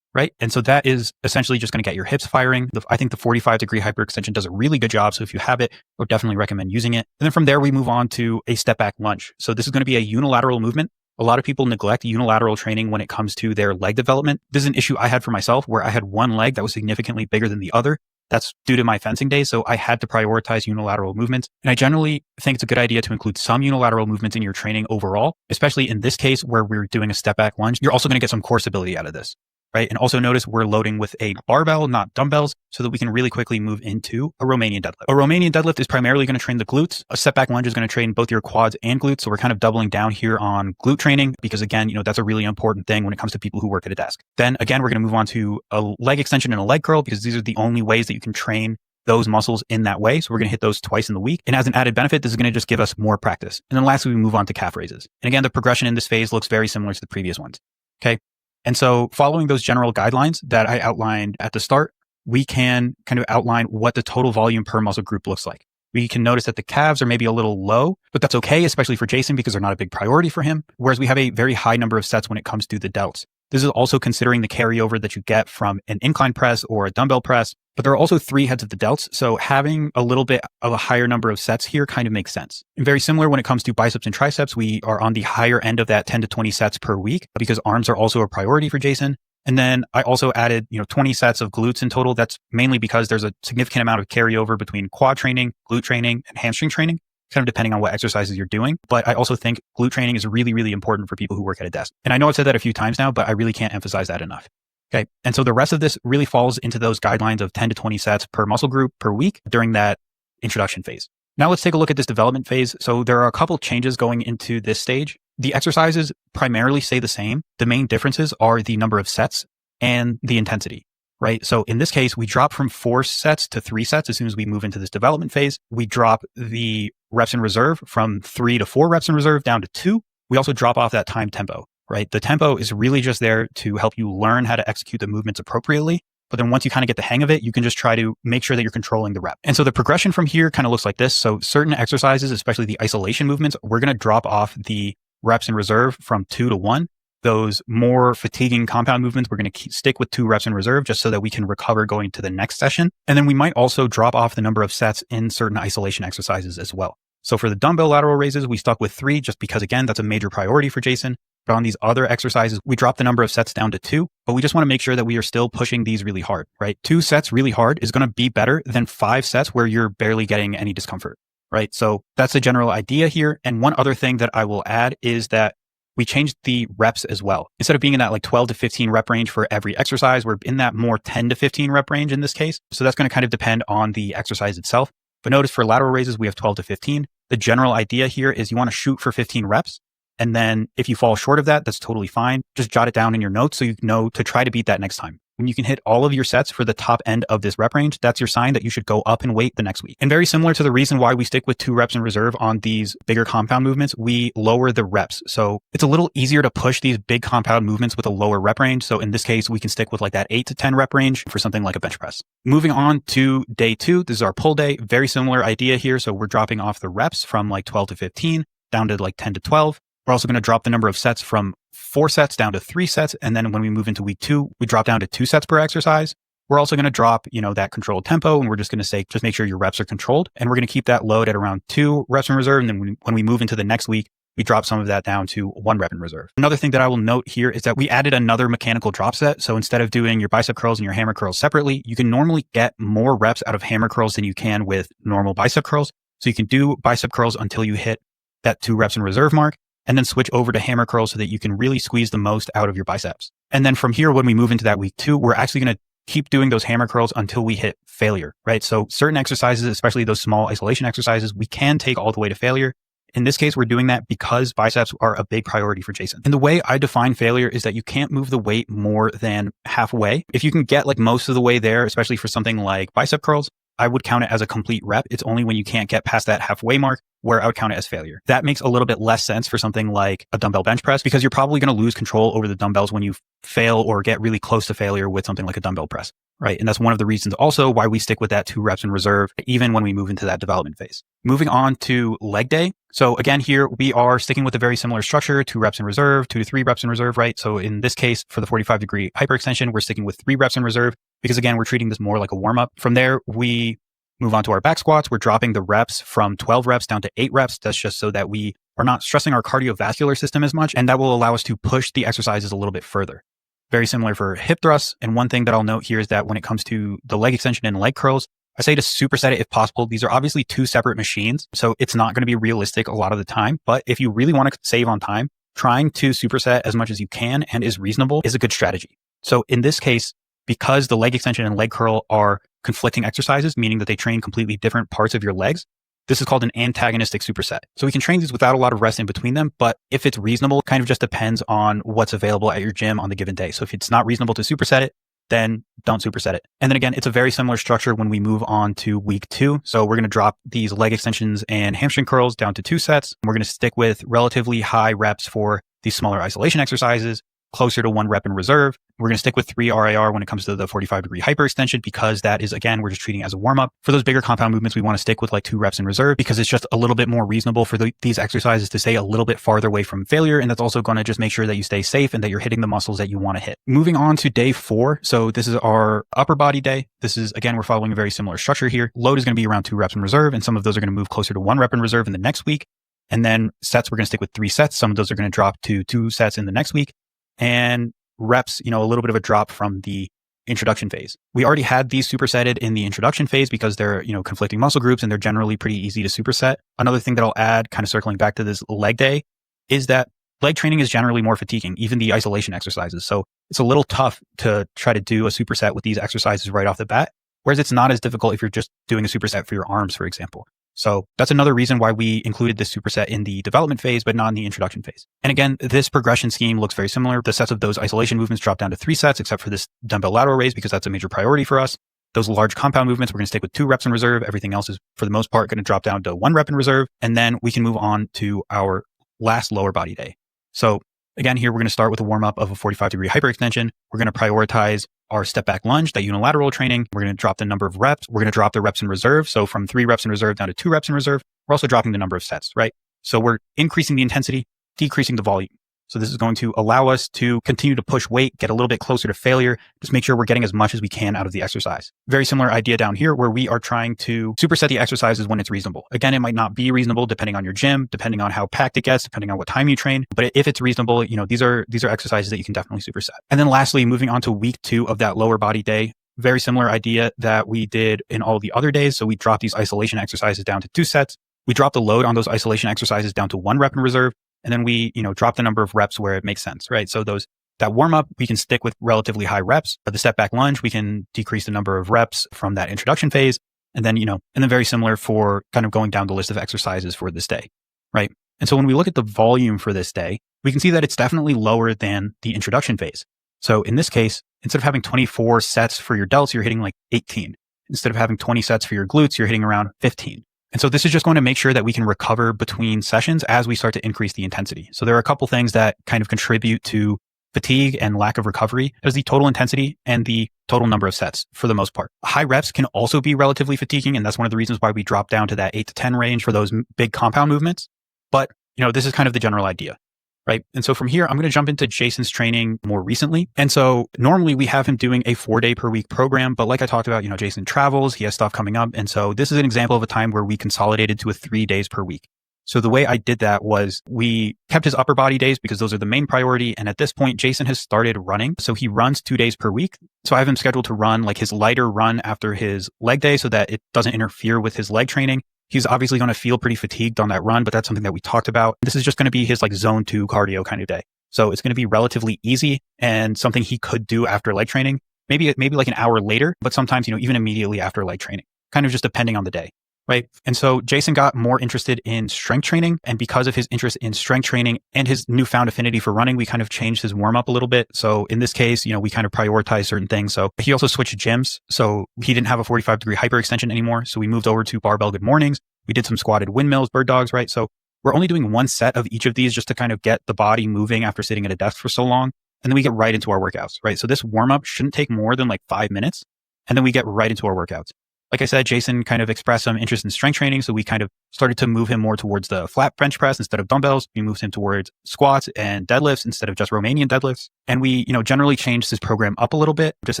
S1: Right. And so that is essentially just going to get your hips firing. I think the 45-degree hyperextension does a really good job. So if you have it, I would definitely recommend using it. And then from there, we move on to a step back lunge. So this is going to be a unilateral movement. A lot of people neglect unilateral training when it comes to their leg development. This is an issue I had for myself where I had one leg that was significantly bigger than the other. That's due to my fencing days. So I had to prioritize unilateral movements. And I generally think it's a good idea to include some unilateral movements in your training overall, especially in this case where we're doing a step back lunge. You're also going to get some core stability out of this. Right. And also notice we're loading with a barbell, not dumbbells, so that we can really quickly move into a Romanian deadlift. A Romanian deadlift is primarily going to train the glutes. A step back lunge is going to train both your quads and glutes. So we're kind of doubling down here on glute training because again, that's a really important thing when it comes to people who work at a desk. Then again, we're going to move on to a leg extension and a leg curl because these are the only ways that you can train those muscles in that way. So we're going to hit those twice in the week. And as an added benefit, this is going to just give us more practice. And then lastly, we move on to calf raises. And again, the progression in this phase looks very similar to the previous ones. Okay. And so following those general guidelines that I outlined at the start, we can kind of outline what the total volume per muscle group looks like. We can notice that the calves are maybe a little low, but that's okay, especially for Jason because they're not a big priority for him. Whereas we have a very high number of sets when it comes to the delts. This is also considering the carryover that you get from an incline press or a dumbbell press, but there are also 3 heads of the delts. So having a little bit of a higher number of sets here kind of makes sense. And very similar when it comes to biceps and triceps, we are on the higher end of that 10 to 20 sets per week because arms are also a priority for Jason. And then I also added, 20 sets of glutes in total. That's mainly because there's a significant amount of carryover between quad training, glute training, and hamstring training, kind of depending on what exercises you're doing. But I also think glute training is really, really important for people who work at a desk. And I know I've said that a few times now, but I really can't emphasize that enough. Okay. And so the rest of this really falls into those guidelines of 10 to 20 sets per muscle group per week during that introduction phase. Now let's take a look at this development phase. So there are a couple changes going into this stage. The exercises primarily stay the same. The main differences are the number of sets and the intensity, right? So in this case, we drop from 4 sets to 3 sets as soon as we move into this development phase. We drop the reps in reserve from 3 to 4 reps in reserve down to 2. We also drop off that time tempo, right? The tempo is really just there to help you learn how to execute the movements appropriately. But then once you kind of get the hang of it, you can just try to make sure that you're controlling the rep. And so the progression from here kind of looks like this. So certain exercises, especially the isolation movements, we're going to drop off the reps in reserve from 2 to 1. Those more fatiguing compound movements, we're going to stick with 2 reps in reserve just so that we can recover going to the next session. And then we might also drop off the number of sets in certain isolation exercises as well. So for the dumbbell lateral raises, we stuck with 3 just because, again, that's a major priority for Jason. But on these other exercises, we drop the number of sets down to 2, but we just want to make sure that we are still pushing these really hard, right? 2 sets really hard is going to be better than 5 sets where you're barely getting any discomfort, right? So that's the general idea here. And one other thing that I will add is that we changed the reps as well. Instead of being in that like 12 to 15 rep range for every exercise, we're in that more 10 to 15 rep range in this case. So that's going to kind of depend on the exercise itself. But notice for lateral raises, we have 12 to 15. The general idea here is you want to shoot for 15 reps. And then if you fall short of that, that's totally fine. Just jot it down in your notes so you know to try to beat that next time. When you can hit all of your sets for the top end of this rep range, that's your sign that you should go up in weight the next week. And very similar to the reason why we stick with 2 reps in reserve on these bigger compound movements, we lower the reps. So it's a little easier to push these big compound movements with a lower rep range. So in this case, we can stick with like that 8 to 10 rep range for something like a bench press. Moving on to day 2, this is our pull day. Very similar idea here. So we're dropping off the reps from like 12 to 15 down to like 10 to 12. We're also going to drop the number of sets from 4 sets down to 3 sets. And then when we move into week 2, we drop down to 2 sets per exercise. We're also going to drop, that controlled tempo. And we're just going to say, just make sure your reps are controlled. And we're going to keep that load at around 2 reps in reserve. And then when we move into the next week, we drop some of that down to 1 rep in reserve. Another thing that I will note here is that we added another mechanical drop set. So instead of doing your bicep curls and your hammer curls separately, you can normally get more reps out of hammer curls than you can with normal bicep curls. So you can do bicep curls until you hit that 2 reps in reserve mark, and then switch over to hammer curls so that you can really squeeze the most out of your biceps. And then from here, when we move into that week 2, we're actually going to keep doing those hammer curls until we hit failure, right? So certain exercises, especially those small isolation exercises, we can take all the way to failure. In this case, we're doing that because biceps are a big priority for Jason. And the way I define failure is that you can't move the weight more than halfway. If you can get like most of the way there, especially for something like bicep curls, I would count it as a complete rep. It's only when you can't get past that halfway mark where I would count it as failure. That makes a little bit less sense for something like a dumbbell bench press because you're probably going to lose control over the dumbbells when you fail or get really close to failure with something like a dumbbell press, right? And that's one of the reasons also why we stick with that 2 reps in reserve, even when we move into that development phase. Moving on to leg day. So again, here we are sticking with a very similar structure, 2 reps in reserve, 2 to 3 reps in reserve, right? So in this case, for the 45-degree hyperextension, we're sticking with 3 reps in reserve because again, we're treating this more like a warm up. From there, we move on to our back squats. We're dropping the reps from 12 reps down to 8 reps. That's just so that we are not stressing our cardiovascular system as much. And that will allow us to push the exercises a little bit further. Very similar for hip thrusts. And one thing that I'll note here is that when it comes to the leg extension and leg curls, I say to superset it if possible. These are obviously 2 separate machines, so it's not going to be realistic a lot of the time. But if you really want to save on time, trying to superset as much as you can and is reasonable is a good strategy. So in this case, because the leg extension and leg curl are conflicting exercises, meaning that they train completely different parts of your legs, this is called an antagonistic superset. So we can train these without a lot of rest in between them, but if it's reasonable, it kind of just depends on what's available at your gym on the given day. So if it's not reasonable to superset it, then don't superset it. And then again, it's a very similar structure when we move on to week 2. So we're going to drop these leg extensions and hamstring curls down to 2 sets. We're going to stick with relatively high reps for these smaller isolation exercises, closer to 1 rep in reserve. We're going to stick with 3 RIR when it comes to the 45-degree hyperextension because that is, again, we're just treating it as a warm-up. For those bigger compound movements, we want to stick with like 2 reps in reserve because it's just a little bit more reasonable for these exercises to stay a little bit farther away from failure. And that's also going to just make sure that you stay safe and that you're hitting the muscles that you want to hit. Moving on to day 4. So this is our upper body day. This is, again, we're following a very similar structure here. Load is going to be around 2 reps in reserve, and some of those are going to move closer to 1 rep in reserve in the next week. And then sets, we're going to stick with 3 sets. Some of those are going to drop to 2 sets in the next week. And reps, a little bit of a drop from the introduction phase. We already had these supersetted in the introduction phase because they're, conflicting muscle groups and they're generally pretty easy to superset. Another thing that I'll add, kind of circling back to this leg day, is that leg training is generally more fatiguing, even the isolation exercises. So it's a little tough to try to do a superset with these exercises right off the bat, whereas it's not as difficult if you're just doing a superset for your arms, for example. So that's another reason why we included this superset in the development phase, but not in the introduction phase. And again, this progression scheme looks very similar. The sets of those isolation movements drop down to 3 sets, except for this dumbbell lateral raise, because that's a major priority for us. Those large compound movements, we're going to stick with 2 reps in reserve. Everything else is, for the most part, going to drop down to 1 rep in reserve. And then we can move on to our last lower body day. So again, here we're going to start with a warm up of a 45-degree hyperextension. We're going to prioritize our step back lunge, that unilateral training. We're going to drop the number of reps. We're going to drop the reps in reserve. So from 3 reps in reserve down to 2 reps in reserve. We're also dropping the number of sets, right? So we're increasing the intensity, decreasing the volume. So this is going to allow us to continue to push weight, get a little bit closer to failure, just make sure we're getting as much as we can out of the exercise. Very similar idea down here where we are trying to superset the exercises when it's reasonable. Again, it might not be reasonable depending on your gym, depending on how packed it gets, depending on what time you train. But if it's reasonable, these are exercises that you can definitely superset. And then lastly, moving on to week 2 of that lower body day, very similar idea that we did in all the other days. So we drop these isolation exercises down to 2 sets. We drop the load on those isolation exercises down to 1 rep in reserve. And then we, drop the number of reps where it makes sense, right? So that warm up, we can stick with relatively high reps. But the step back lunge, we can decrease the number of reps from that introduction phase. And then, and then very similar for kind of going down the list of exercises for this day, right? And so when we look at the volume for this day, we can see that it's definitely lower than the introduction phase. So in this case, instead of having 24 sets for your delts, you're hitting like 18. Instead of having 20 sets for your glutes, you're hitting around 15. And so this is just going to make sure that we can recover between sessions as we start to increase the intensity. So there are a couple things that kind of contribute to fatigue and lack of recovery. There's the total intensity and the total number of sets for the most part. High reps can also be relatively fatiguing. And that's one of the reasons why we drop down to that 8 to 10 range for those big compound movements. But, this is kind of the general idea, right? And so from here, I'm going to jump into Jason's training more recently. And so normally we have him doing a 4-day per week program. But like I talked about, Jason travels, he has stuff coming up. And so this is an example of a time where we consolidated to a 3 days per week. So the way I did that was we kept his upper body days because those are the main priority. And at this point, Jason has started running. So he runs 2 days per week. So I have him scheduled to run like his lighter run after his leg day so that it doesn't interfere with his leg training. He's obviously going to feel pretty fatigued on that run, but that's something that we talked about. This is just going to be his like zone 2 cardio kind of day. So it's going to be relatively easy and something he could do after leg training, maybe like an hour later, but sometimes, even immediately after leg training, kind of just depending on the day. Right. And so Jason got more interested in strength training. And because of his interest in strength training and his newfound affinity for running, we kind of changed his warm up a little bit. So in this case, we kind of prioritize certain things. So he also switched gyms. So he didn't have a 45-degree hyperextension anymore. So we moved over to barbell good mornings. We did some squatted windmills, bird dogs, right? So we're only doing one set of each of these just to kind of get the body moving after sitting at a desk for so long. And then we get right into our workouts, right? So this warm up shouldn't take more than like 5 minutes. And then we get right into our workouts. Like I said, Jason kind of expressed some interest in strength training. So we kind of started to move him more towards the flat bench press instead of dumbbells. We moved him towards squats and deadlifts instead of just Romanian deadlifts. And we, generally changed his program up a little bit just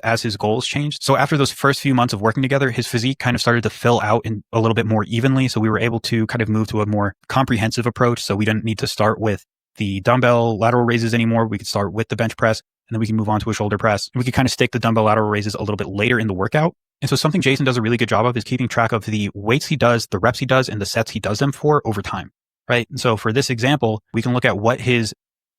S1: as his goals changed. So after those first few months of working together, his physique kind of started to fill out in a little bit more evenly. So we were able to kind of move to a more comprehensive approach. So we didn't need to start with the dumbbell lateral raises anymore. We could start with the bench press and then we can move on to a shoulder press. We could kind of stick the dumbbell lateral raises a little bit later in the workout. And so something Jason does a really good job of is keeping track of the weights he does, the reps he does, and the sets he does them for over time, right? And so for this example, we can look at what his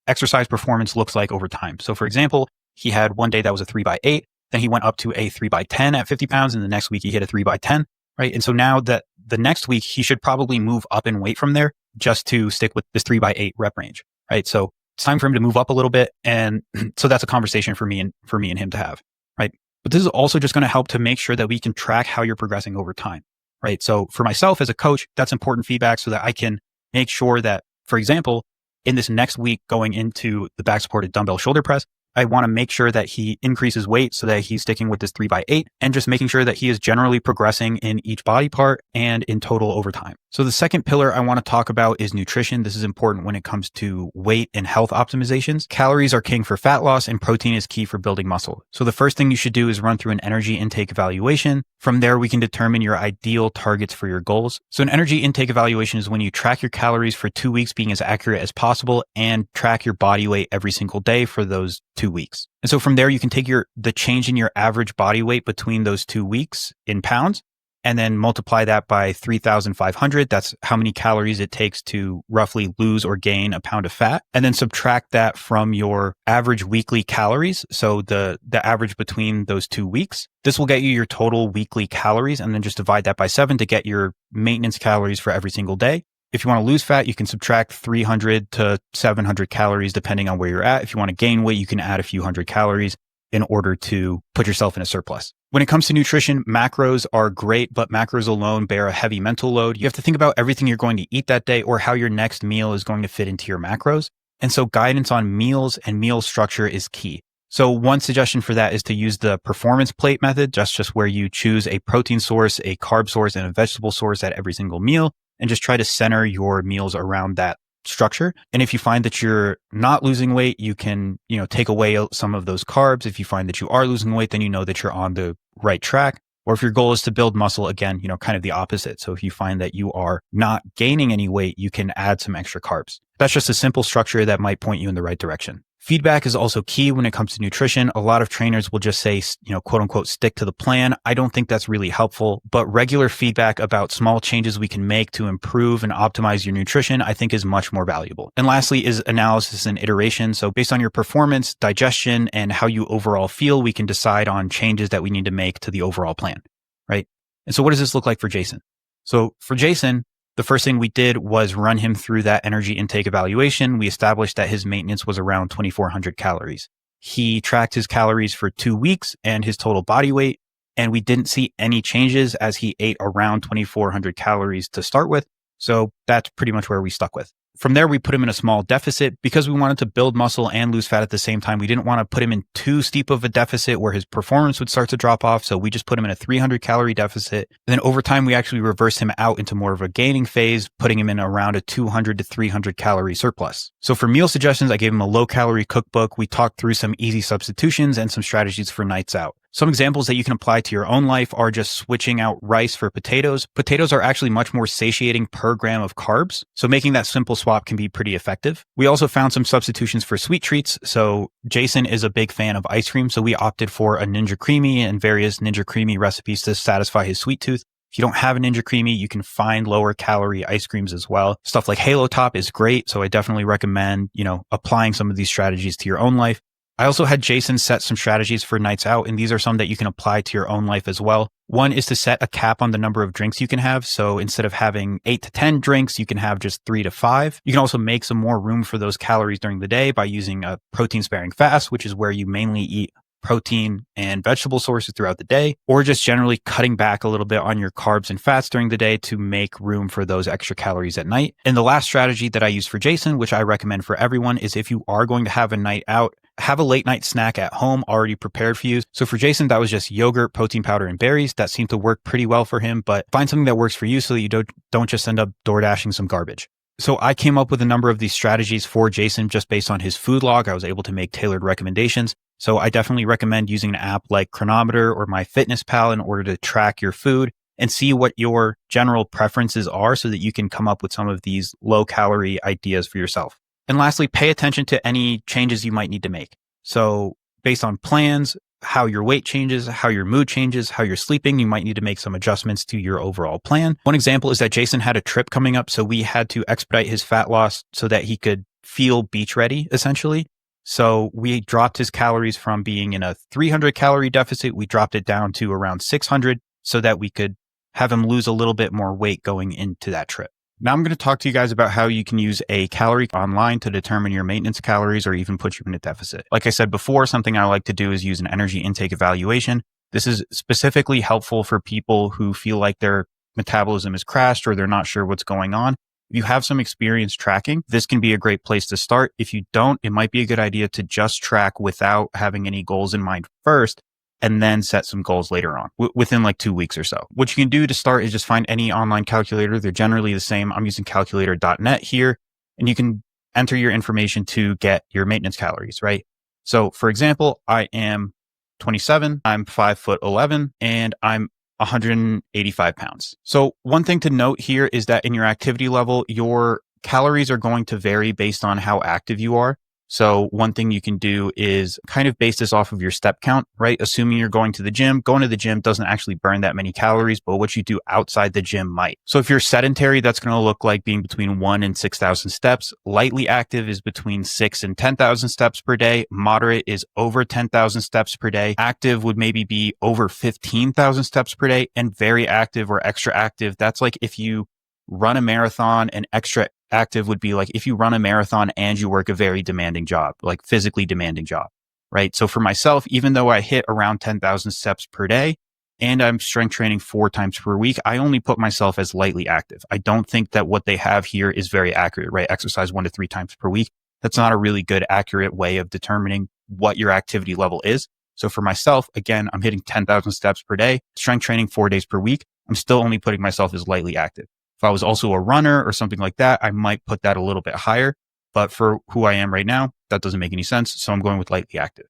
S1: exercise performance looks like over time. So for example, he had one day that was a 3x8, then he went up to a 3x10 at 50 pounds, and the next week he hit a 3x10, right? And so now that the next week, he should probably move up in weight from there just to stick with this 3x8 rep range, right? So it's time for him to move up a little bit. And so that's a conversation for me and him to have, right? But this is also just going to help to make sure that we can track how you're progressing over time, right? So for myself as a coach, that's important feedback so that I can make sure that, for example, in this next week going into the back supported dumbbell shoulder press, I want to make sure that he increases weight so that he's sticking with this 3x8 and just making sure that he is generally progressing in each body part and in total over time. So the second pillar I want to talk about is nutrition. This is important when it comes to weight and health optimizations. Calories are king for fat loss and protein is key for building muscle. So the first thing you should do is run through an energy intake evaluation. From there, we can determine your ideal targets for your goals. So an energy intake evaluation is when you track your calories for 2 weeks, being as accurate as possible, and track your body weight every single day for those 2 weeks. And so from there, you can take the change in your average body weight between those 2 weeks in pounds, and then multiply that by 3,500. That's how many calories it takes to roughly lose or gain a pound of fat. And then subtract that from your average weekly calories. So the average between those 2 weeks. This will get you your total weekly calories, and then just divide that by 7 to get your maintenance calories for every single day. If you want to lose fat, you can subtract 300 to 700 calories depending on where you're at. If you want to gain weight, you can add a few hundred calories in order to put yourself in a surplus. When it comes to nutrition, macros are great, but macros alone bear a heavy mental load. You have to think about everything you're going to eat that day or how your next meal is going to fit into your macros. And so guidance on meals and meal structure is key. So one suggestion for that is to use the performance plate method, just where you choose a protein source, a carb source, and a vegetable source at every single meal, and just try to center your meals around that structure. And if you find that you're not losing weight, you can, take away some of those carbs. If you find that you are losing weight, then you know that you're on the right track. Or if your goal is to build muscle, again, kind of the opposite. So if you find that you are not gaining any weight, you can add some extra carbs. That's just a simple structure that might point you in the right direction. Feedback is also key when it comes to nutrition. A lot of trainers will just say, quote unquote, stick to the plan. I don't think that's really helpful, but regular feedback about small changes we can make to improve and optimize your nutrition, I think is much more valuable. And lastly is analysis and iteration. So based on your performance, digestion, and how you overall feel, we can decide on changes that we need to make to the overall plan, right? And so what does this look like for Jason? So for Jason, The first thing we did was run him through that energy intake evaluation. We established that his maintenance was around 2,400 calories. He tracked his calories for 2 weeks and his total body weight, and we didn't see any changes as he ate around 2,400 calories to start with. So that's pretty much where we stuck with. From there, we put him in a small deficit because we wanted to build muscle and lose fat at the same time. We didn't want to put him in too steep of a deficit where his performance would start to drop off. So we just put him in a 300 calorie deficit. And then over time, we actually reversed him out into more of a gaining phase, putting him in around a 200 to 300 calorie surplus. So for meal suggestions, I gave him a low calorie cookbook. We talked through some easy substitutions and some strategies for nights out. Some examples that you can apply to your own life are just switching out rice for potatoes. Potatoes are actually much more satiating per gram of carbs, so making that simple swap can be pretty effective. We also found some substitutions for sweet treats. So Jason is a big fan of ice cream, so we opted for a Ninja Creamy and various Ninja Creamy recipes to satisfy his sweet tooth. If you don't have a Ninja Creamy, you can find lower calorie ice creams as well. Stuff like Halo Top is great, so I definitely recommend, applying some of these strategies to your own life. I also had Jason set some strategies for nights out, and these are some that you can apply to your own life as well. One is to set a cap on the number of drinks you can have. So instead of having 8 to 10 drinks, you can have just 3 to 5. You can also make some more room for those calories during the day by using a protein sparing fast, which is where you mainly eat protein and vegetable sources throughout the day, or just generally cutting back a little bit on your carbs and fats during the day to make room for those extra calories at night. And the last strategy that I use for Jason, which I recommend for everyone, is if you are going to have a night out, have a late night snack at home already prepared for you. So for Jason, that was just yogurt, protein powder, and berries. That seemed to work pretty well for him, but find something that works for you so that you don't just end up door dashing some garbage. So I came up with a number of these strategies for Jason just based on his food log. I was able to make tailored recommendations. So I definitely recommend using an app like Chronometer or MyFitnessPal in order to track your food and see what your general preferences are so that you can come up with some of these low calorie ideas for yourself. And lastly, pay attention to any changes you might need to make. So based on plans, how your weight changes, how your mood changes, how you're sleeping, you might need to make some adjustments to your overall plan. One example is that Jason had a trip coming up, so we had to expedite his fat loss so that he could feel beach ready, essentially. So we dropped his calories from being in a 300 calorie deficit. We dropped it down to around 600 so that we could have him lose a little bit more weight going into that trip. Now I'm going to talk to you guys about how you can use a calorie online to determine your maintenance calories or even put you in a deficit. Like I said before, something I like to do is use an energy intake evaluation. This is specifically helpful for people who feel like their metabolism is crashed or they're not sure what's going on. If you have some experience tracking, this can be a great place to start. If you don't, it might be a good idea to just track without having any goals in mind first, and then set some goals later on within like 2 weeks or so. What you can do to start is just find any online calculator. They're generally the same. I'm using calculator.net here, and you can enter your information to get your maintenance calories, right? So for example, I am 27, I'm 5'11", and I'm 185 pounds. So one thing to note here is that in your activity level, your calories are going to vary based on how active you are. So one thing you can do is kind of base this off of your step count, right? Assuming you're going to the gym doesn't actually burn that many calories, but what you do outside the gym might. So if you're sedentary, that's going to look like being between 1 and 6,000 steps. Lightly active is between 6 and 10,000 steps per day. Moderate is over 10,000 steps per day. Active would maybe be over 15,000 steps per day. And very active or extra active, that's like if you run a marathon, and extra active would be like if you run a marathon and you work a very demanding job, like physically demanding job, right? So for myself, even though I hit around 10,000 steps per day and I'm strength training 4 times per week, I only put myself as lightly active. I don't think that what they have here is very accurate, right? Exercise 1 to 3 times per week. That's not a really good, accurate way of determining what your activity level is. So for myself, again, I'm hitting 10,000 steps per day, strength training 4 days per week. I'm still only putting myself as lightly active. If I was also a runner or something like that, I might put that a little bit higher. But for who I am right now, that doesn't make any sense. So I'm going with lightly active,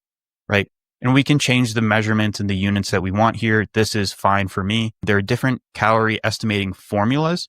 S1: right? And we can change the measurements and the units that we want here. This is fine for me. There are different calorie estimating formulas,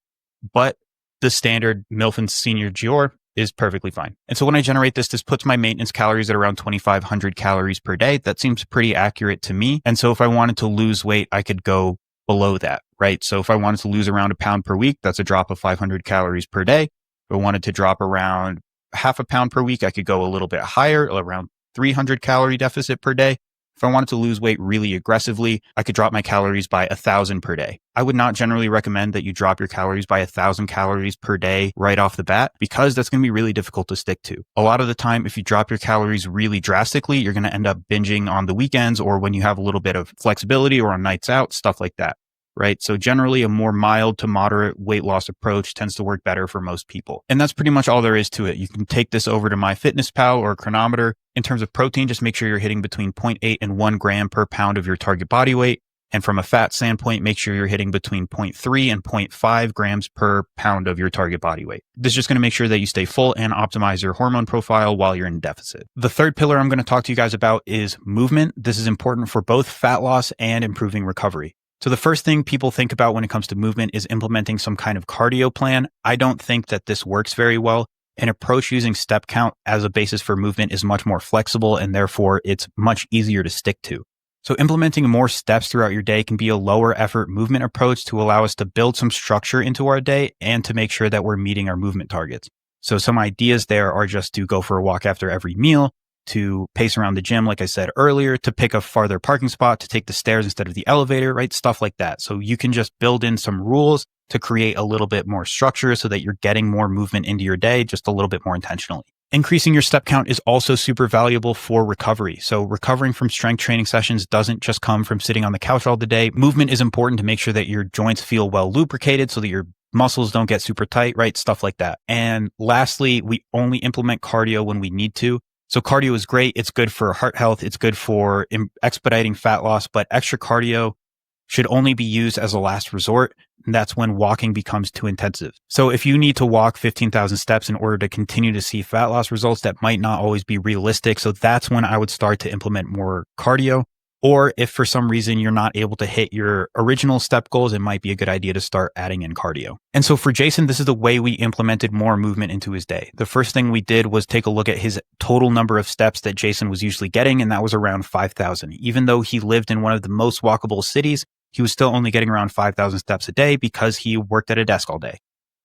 S1: but the standard Milfen Senior Gior is perfectly fine. And so when I generate this puts my maintenance calories at around 2,500 calories per day. That seems pretty accurate to me. And so if I wanted to lose weight, I could go below that, right? So if I wanted to lose around a pound per week, that's a drop of 500 calories per day. If I wanted to drop around half a pound per week, I could go a little bit higher, around 300 calorie deficit per day. If I wanted to lose weight really aggressively, I could drop my calories by 1,000 per day. I would not generally recommend that you drop your calories by 1,000 calories per day right off the bat, because that's going to be really difficult to stick to. A lot of the time, if you drop your calories really drastically, you're going to end up binging on the weekends or when you have a little bit of flexibility or on nights out, stuff like that. Right? So generally a more mild to moderate weight loss approach tends to work better for most people. And that's pretty much all there is to it. You can take this over to MyFitnessPal or a Chronometer. In terms of protein, just make sure you're hitting between 0.8 and 1 gram per pound of your target body weight. And from a fat standpoint, make sure you're hitting between 0.3 and 0.5 grams per pound of your target body weight. This is just going to make sure that you stay full and optimize your hormone profile while you're in deficit. The third pillar I'm going to talk to you guys about is movement. This is important for both fat loss and improving recovery. So the first thing people think about when it comes to movement is implementing some kind of cardio plan. I don't think that this works very well. An approach using step count as a basis for movement is much more flexible, and therefore it's much easier to stick to. So implementing more steps throughout your day can be a lower effort movement approach to allow us to build some structure into our day and to make sure that we're meeting our movement targets. So some ideas there are just to go for a walk after every meal, to pace around the gym, like I said earlier, to pick a farther parking spot, to take the stairs instead of the elevator, right? Stuff like that. So you can just build in some rules to create a little bit more structure so that you're getting more movement into your day just a little bit more intentionally. Increasing your step count is also super valuable for recovery. So recovering from strength training sessions doesn't just come from sitting on the couch all the day. Movement is important to make sure that your joints feel well lubricated so that your muscles don't get super tight, right? Stuff like that. And lastly, we only implement cardio when we need to. So cardio is great. It's good for heart health. It's good for expediting fat loss, but extra cardio should only be used as a last resort. And that's when walking becomes too intensive. So if you need to walk 15,000 steps in order to continue to see fat loss results, that might not always be realistic. So that's when I would start to implement more cardio. Or if for some reason you're not able to hit your original step goals, it might be a good idea to start adding in cardio. And so for Jason, this is the way we implemented more movement into his day. The first thing we did was take a look at his total number of steps that Jason was usually getting, and that was around 5,000. Even though he lived in one of the most walkable cities, he was still only getting around 5,000 steps a day because he worked at a desk all day.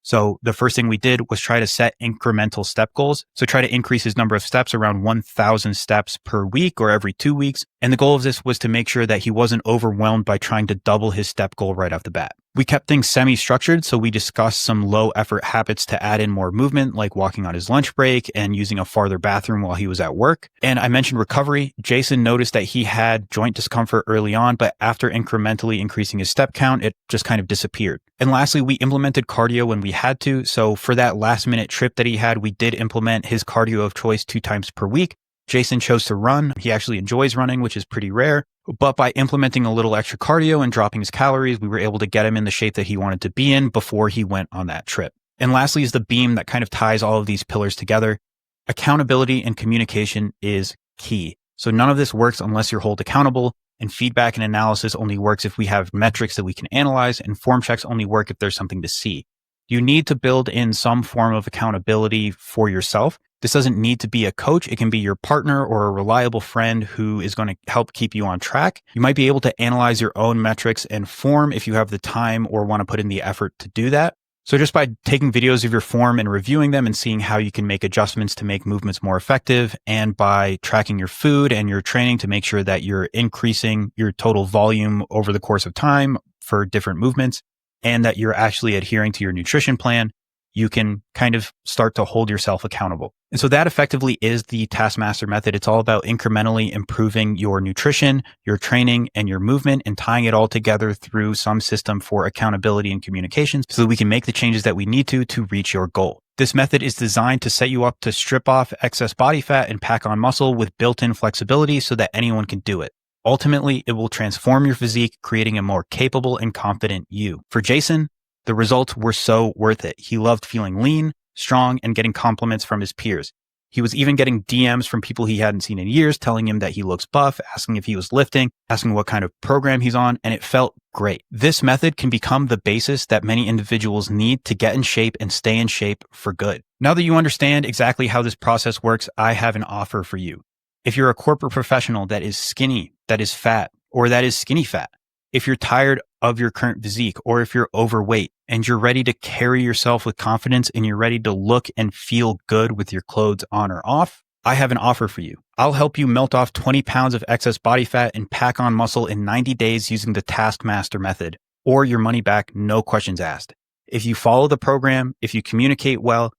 S1: So the first thing we did was try to set incremental step goals. So try to increase his number of steps around 1,000 steps per week or every 2 weeks. And the goal of this was to make sure that he wasn't overwhelmed by trying to double his step goal right off the bat. We kept things semi-structured, so we discussed some low-effort habits to add in more movement, like walking on his lunch break and using a farther bathroom while he was at work. And I mentioned recovery. Jason noticed that he had joint discomfort early on, but after incrementally increasing his step count, it just kind of disappeared. And lastly, we implemented cardio when we had to. So for that last-minute trip that he had, we did implement his cardio of choice 2 times per week. Jason chose to run. He actually enjoys running, which is pretty rare. But by implementing a little extra cardio and dropping his calories, we were able to get him in the shape that he wanted to be in before he went on that trip. And lastly is the beam that kind of ties all of these pillars together. Accountability and communication is key. So none of this works unless you're held accountable, and feedback and analysis only works if we have metrics that we can analyze, and form checks only work if there's something to see. You need to build in some form of accountability for yourself. This doesn't need to be a coach. It can be your partner or a reliable friend who is going to help keep you on track. You might be able to analyze your own metrics and form if you have the time or want to put in the effort to do that. So just by taking videos of your form and reviewing them and seeing how you can make adjustments to make movements more effective, and by tracking your food and your training to make sure that you're increasing your total volume over the course of time for different movements, and that you're actually adhering to your nutrition plan, you can kind of start to hold yourself accountable. And so that effectively is the Taskmaster method. It's all about incrementally improving your nutrition, your training, and your movement, and tying it all together through some system for accountability and communications so that we can make the changes that we need to reach your goal. This method is designed to set you up to strip off excess body fat and pack on muscle with built-in flexibility so that anyone can do it. Ultimately, it will transform your physique, creating a more capable and confident you. For Jason, the results were so worth it. He loved feeling lean, strong, and getting compliments from his peers. He was even getting DMs from people he hadn't seen in years, telling him that he looks buff, asking if he was lifting, asking what kind of program he's on, and it felt great. This method can become the basis that many individuals need to get in shape and stay in shape for good. Now that you understand exactly how this process works, I have an offer for you. If you're a corporate professional that is skinny, that is fat, or that is skinny fat, if you're tired of your current physique, or if you're overweight and you're ready to carry yourself with confidence and you're ready to look and feel good with your clothes on or off, I have an offer for you. I'll help you melt off 20 pounds of excess body fat and pack on muscle in 90 days using the Taskmaster method, or your money back, no questions asked. If you follow the program, if you communicate well,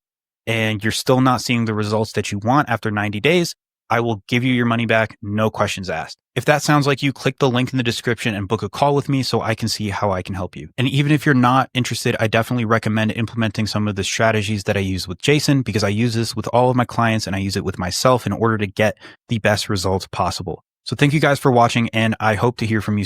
S1: and you're still not seeing the results that you want after 90 days, I will give you your money back, no questions asked. If that sounds like you, click the link in the description and book a call with me so I can see how I can help you. And even if you're not interested, I definitely recommend implementing some of the strategies that I use with Jason, because I use this with all of my clients and I use it with myself in order to get the best results possible. So thank you guys for watching, and I hope to hear from you soon.